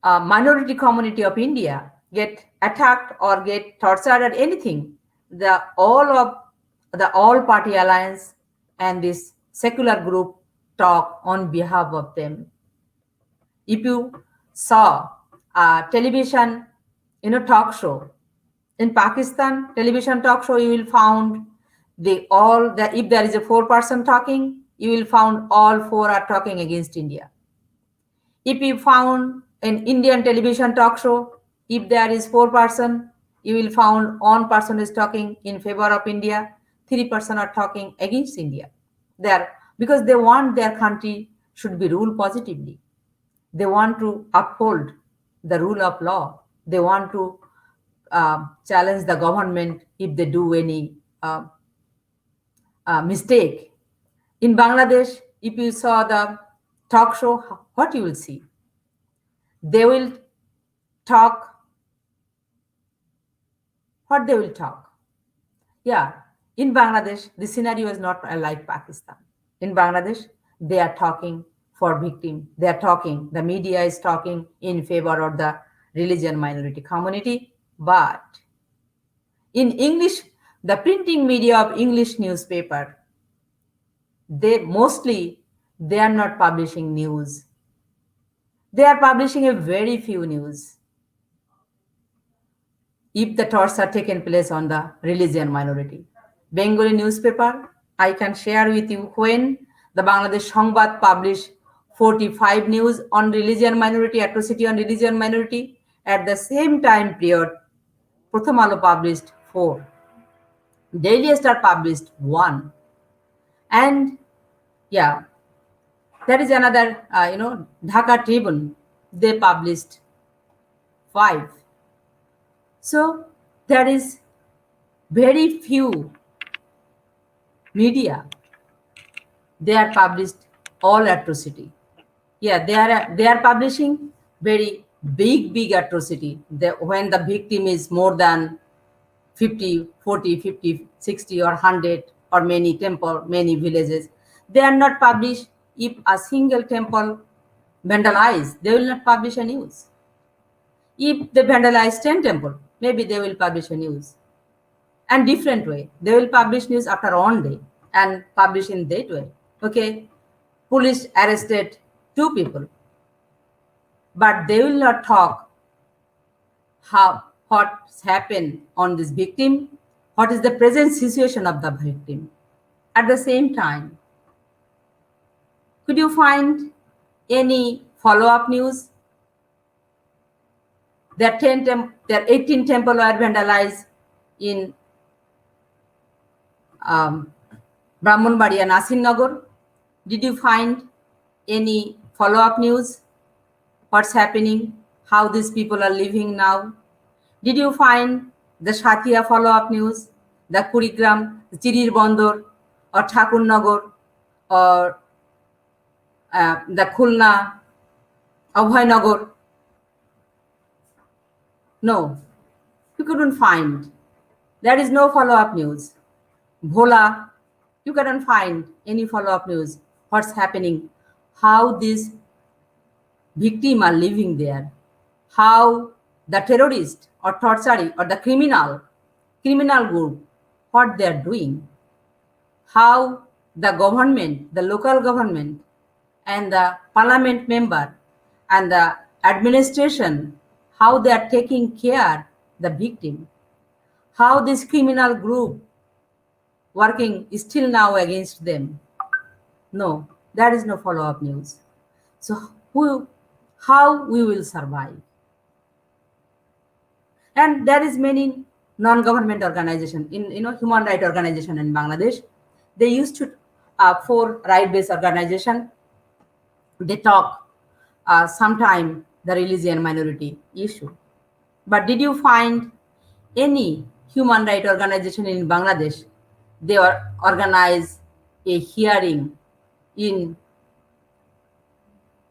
minority community of India get attacked or get tortured or anything, the all party alliance and this secular group talk on behalf of them. If you saw a television, talk show in Pakistan, television talk show, you will found if there is a 4 person talking, you will found all 4 are talking against India. If you found an Indian television talk show, if there is 4 person, you will found 1 person is talking in favor of India, 3 person are talking against India. Because they want their country should be ruled positively. They want to uphold the rule of law. They want to challenge the government if they do any mistake. In Bangladesh, if you saw the talk show, what you will see? They will talk. What they will talk? Yeah, in Bangladesh, the scenario is not like Pakistan. In Bangladesh, they are talking for victim. They are talking. The media is talking in favor of the religion minority community. But in English, the printing media of English newspaper, they are not publishing news. They are publishing a very few news. If the torts are taken place on the religion minority. Bengali newspaper, I can share with you when the Bangladesh Sangbad published 45 news on religion minority, atrocity on religion minority. At the same time period, Pratham Alo published 4. Daily Star published 1. And yeah, there is another, Dhaka Tribune, they published 5. So there is very few media. They are published all atrocity. Yeah, they are publishing very big atrocity. When the victim is more than 50, 40, 50, 60 or 100 or many temple, many villages. They are not published. If a single temple vandalized, they will not publish a news. If they vandalize 10 temple, maybe they will publish a news. And different way. They will publish news after 1 day and publish in that way. Okay, police arrested 2 people, but they will not talk what's happened on this victim, what is the present situation of the victim. At the same time, could you find any follow-up news? There 18 temple were vandalized in Brahmanbaria, Nasin Nagar. Did you find any follow-up news? What's happening? How these people are living now? Did you find the Shatia follow-up news? The Kurigram, the Chirir Bandar, or Thakur Nagar, or the Khulna, Abhay Nagar? No, you couldn't find. There is no follow-up news. Bhola, you couldn't find any follow-up news. What's happening? How these victims are living there? How the terrorist or torturer or the criminal group, what they are doing? How the government, the local government, and the parliament member and the administration, how they are taking care the victim? How this criminal group working still now against them? No, there is no follow-up news. So how we will survive? And there is many non-government organization in human rights organization in Bangladesh. They used to for right-based organization. They talk sometime the religion minority issue. But did you find any human rights organization in Bangladesh? They organize a hearing in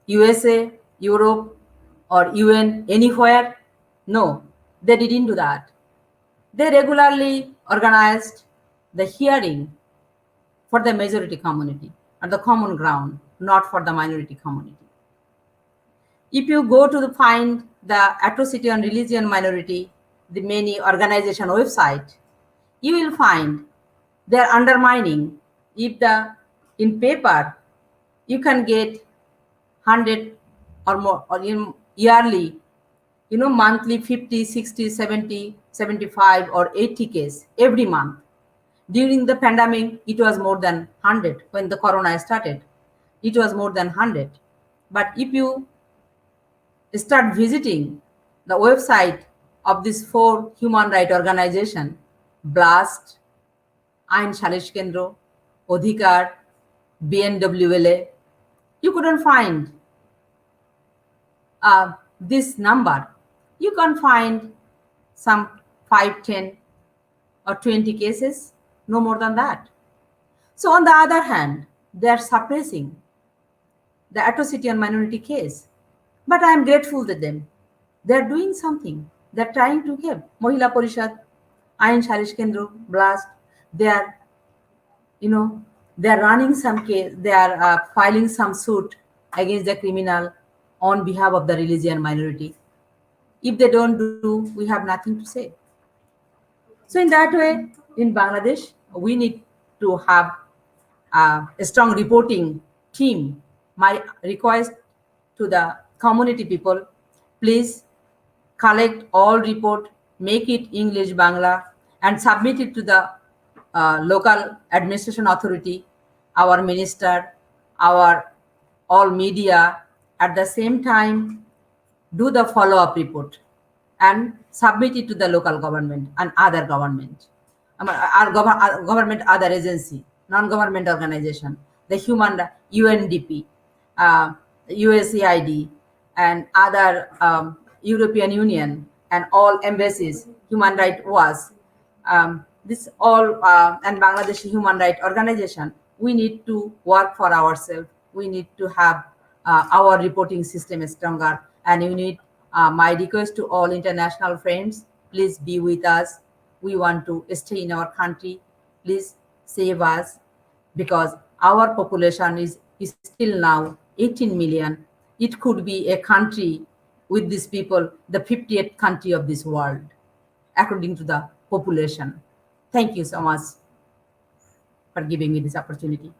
USA, Europe, or UN, anywhere? No, they didn't do that. They regularly organized the hearing for the majority community or the common ground, not for the minority community. If you go to find the atrocity on religion minority, the many organization website, you will find they are undermining. If in paper you can get 100 or more, or yearly, monthly 50, 60, 70, 75 or 80 case every month. During the pandemic, it was more than 100. When the corona started, it was more than 100. But if you start visiting the website of these 4 human rights organizations, BLAST, Ain Shalish Kendro, Odhikar, BNWLA, you couldn't find this number. You can find some 5, 10 or 20 cases, no more than that. So on the other hand, they are suppressing the atrocity on minority case. But I am grateful to them. They are doing something. They are trying to help. Mohila Parishad, Ain Shalish Kendro, BLAST, they are, they are running some case, they are filing some suit against the criminal on behalf of the religion minority. If they don't do, we have nothing to say. So in that way, in Bangladesh, we need to have a strong reporting team. My request to the community people, please collect all report, make it English, Bangla, and submit it to the local administration authority, our minister, our all media. At the same time, do the follow-up report and submit it to the local government and other government, our government, other agency, non-government organization, the human UNDP, USAID, and other European Union, and all embassies, human rights watch, this all and Bangladeshi human rights organization. We need to work for ourselves. We need to have our reporting system stronger, and you need my request to all international friends, please be with us. We want to stay in our country. Please save us, because our population is still now 18 million. It could be a country with these people, the 50th country of this world, according to the population. Thank you so much for giving me this opportunity.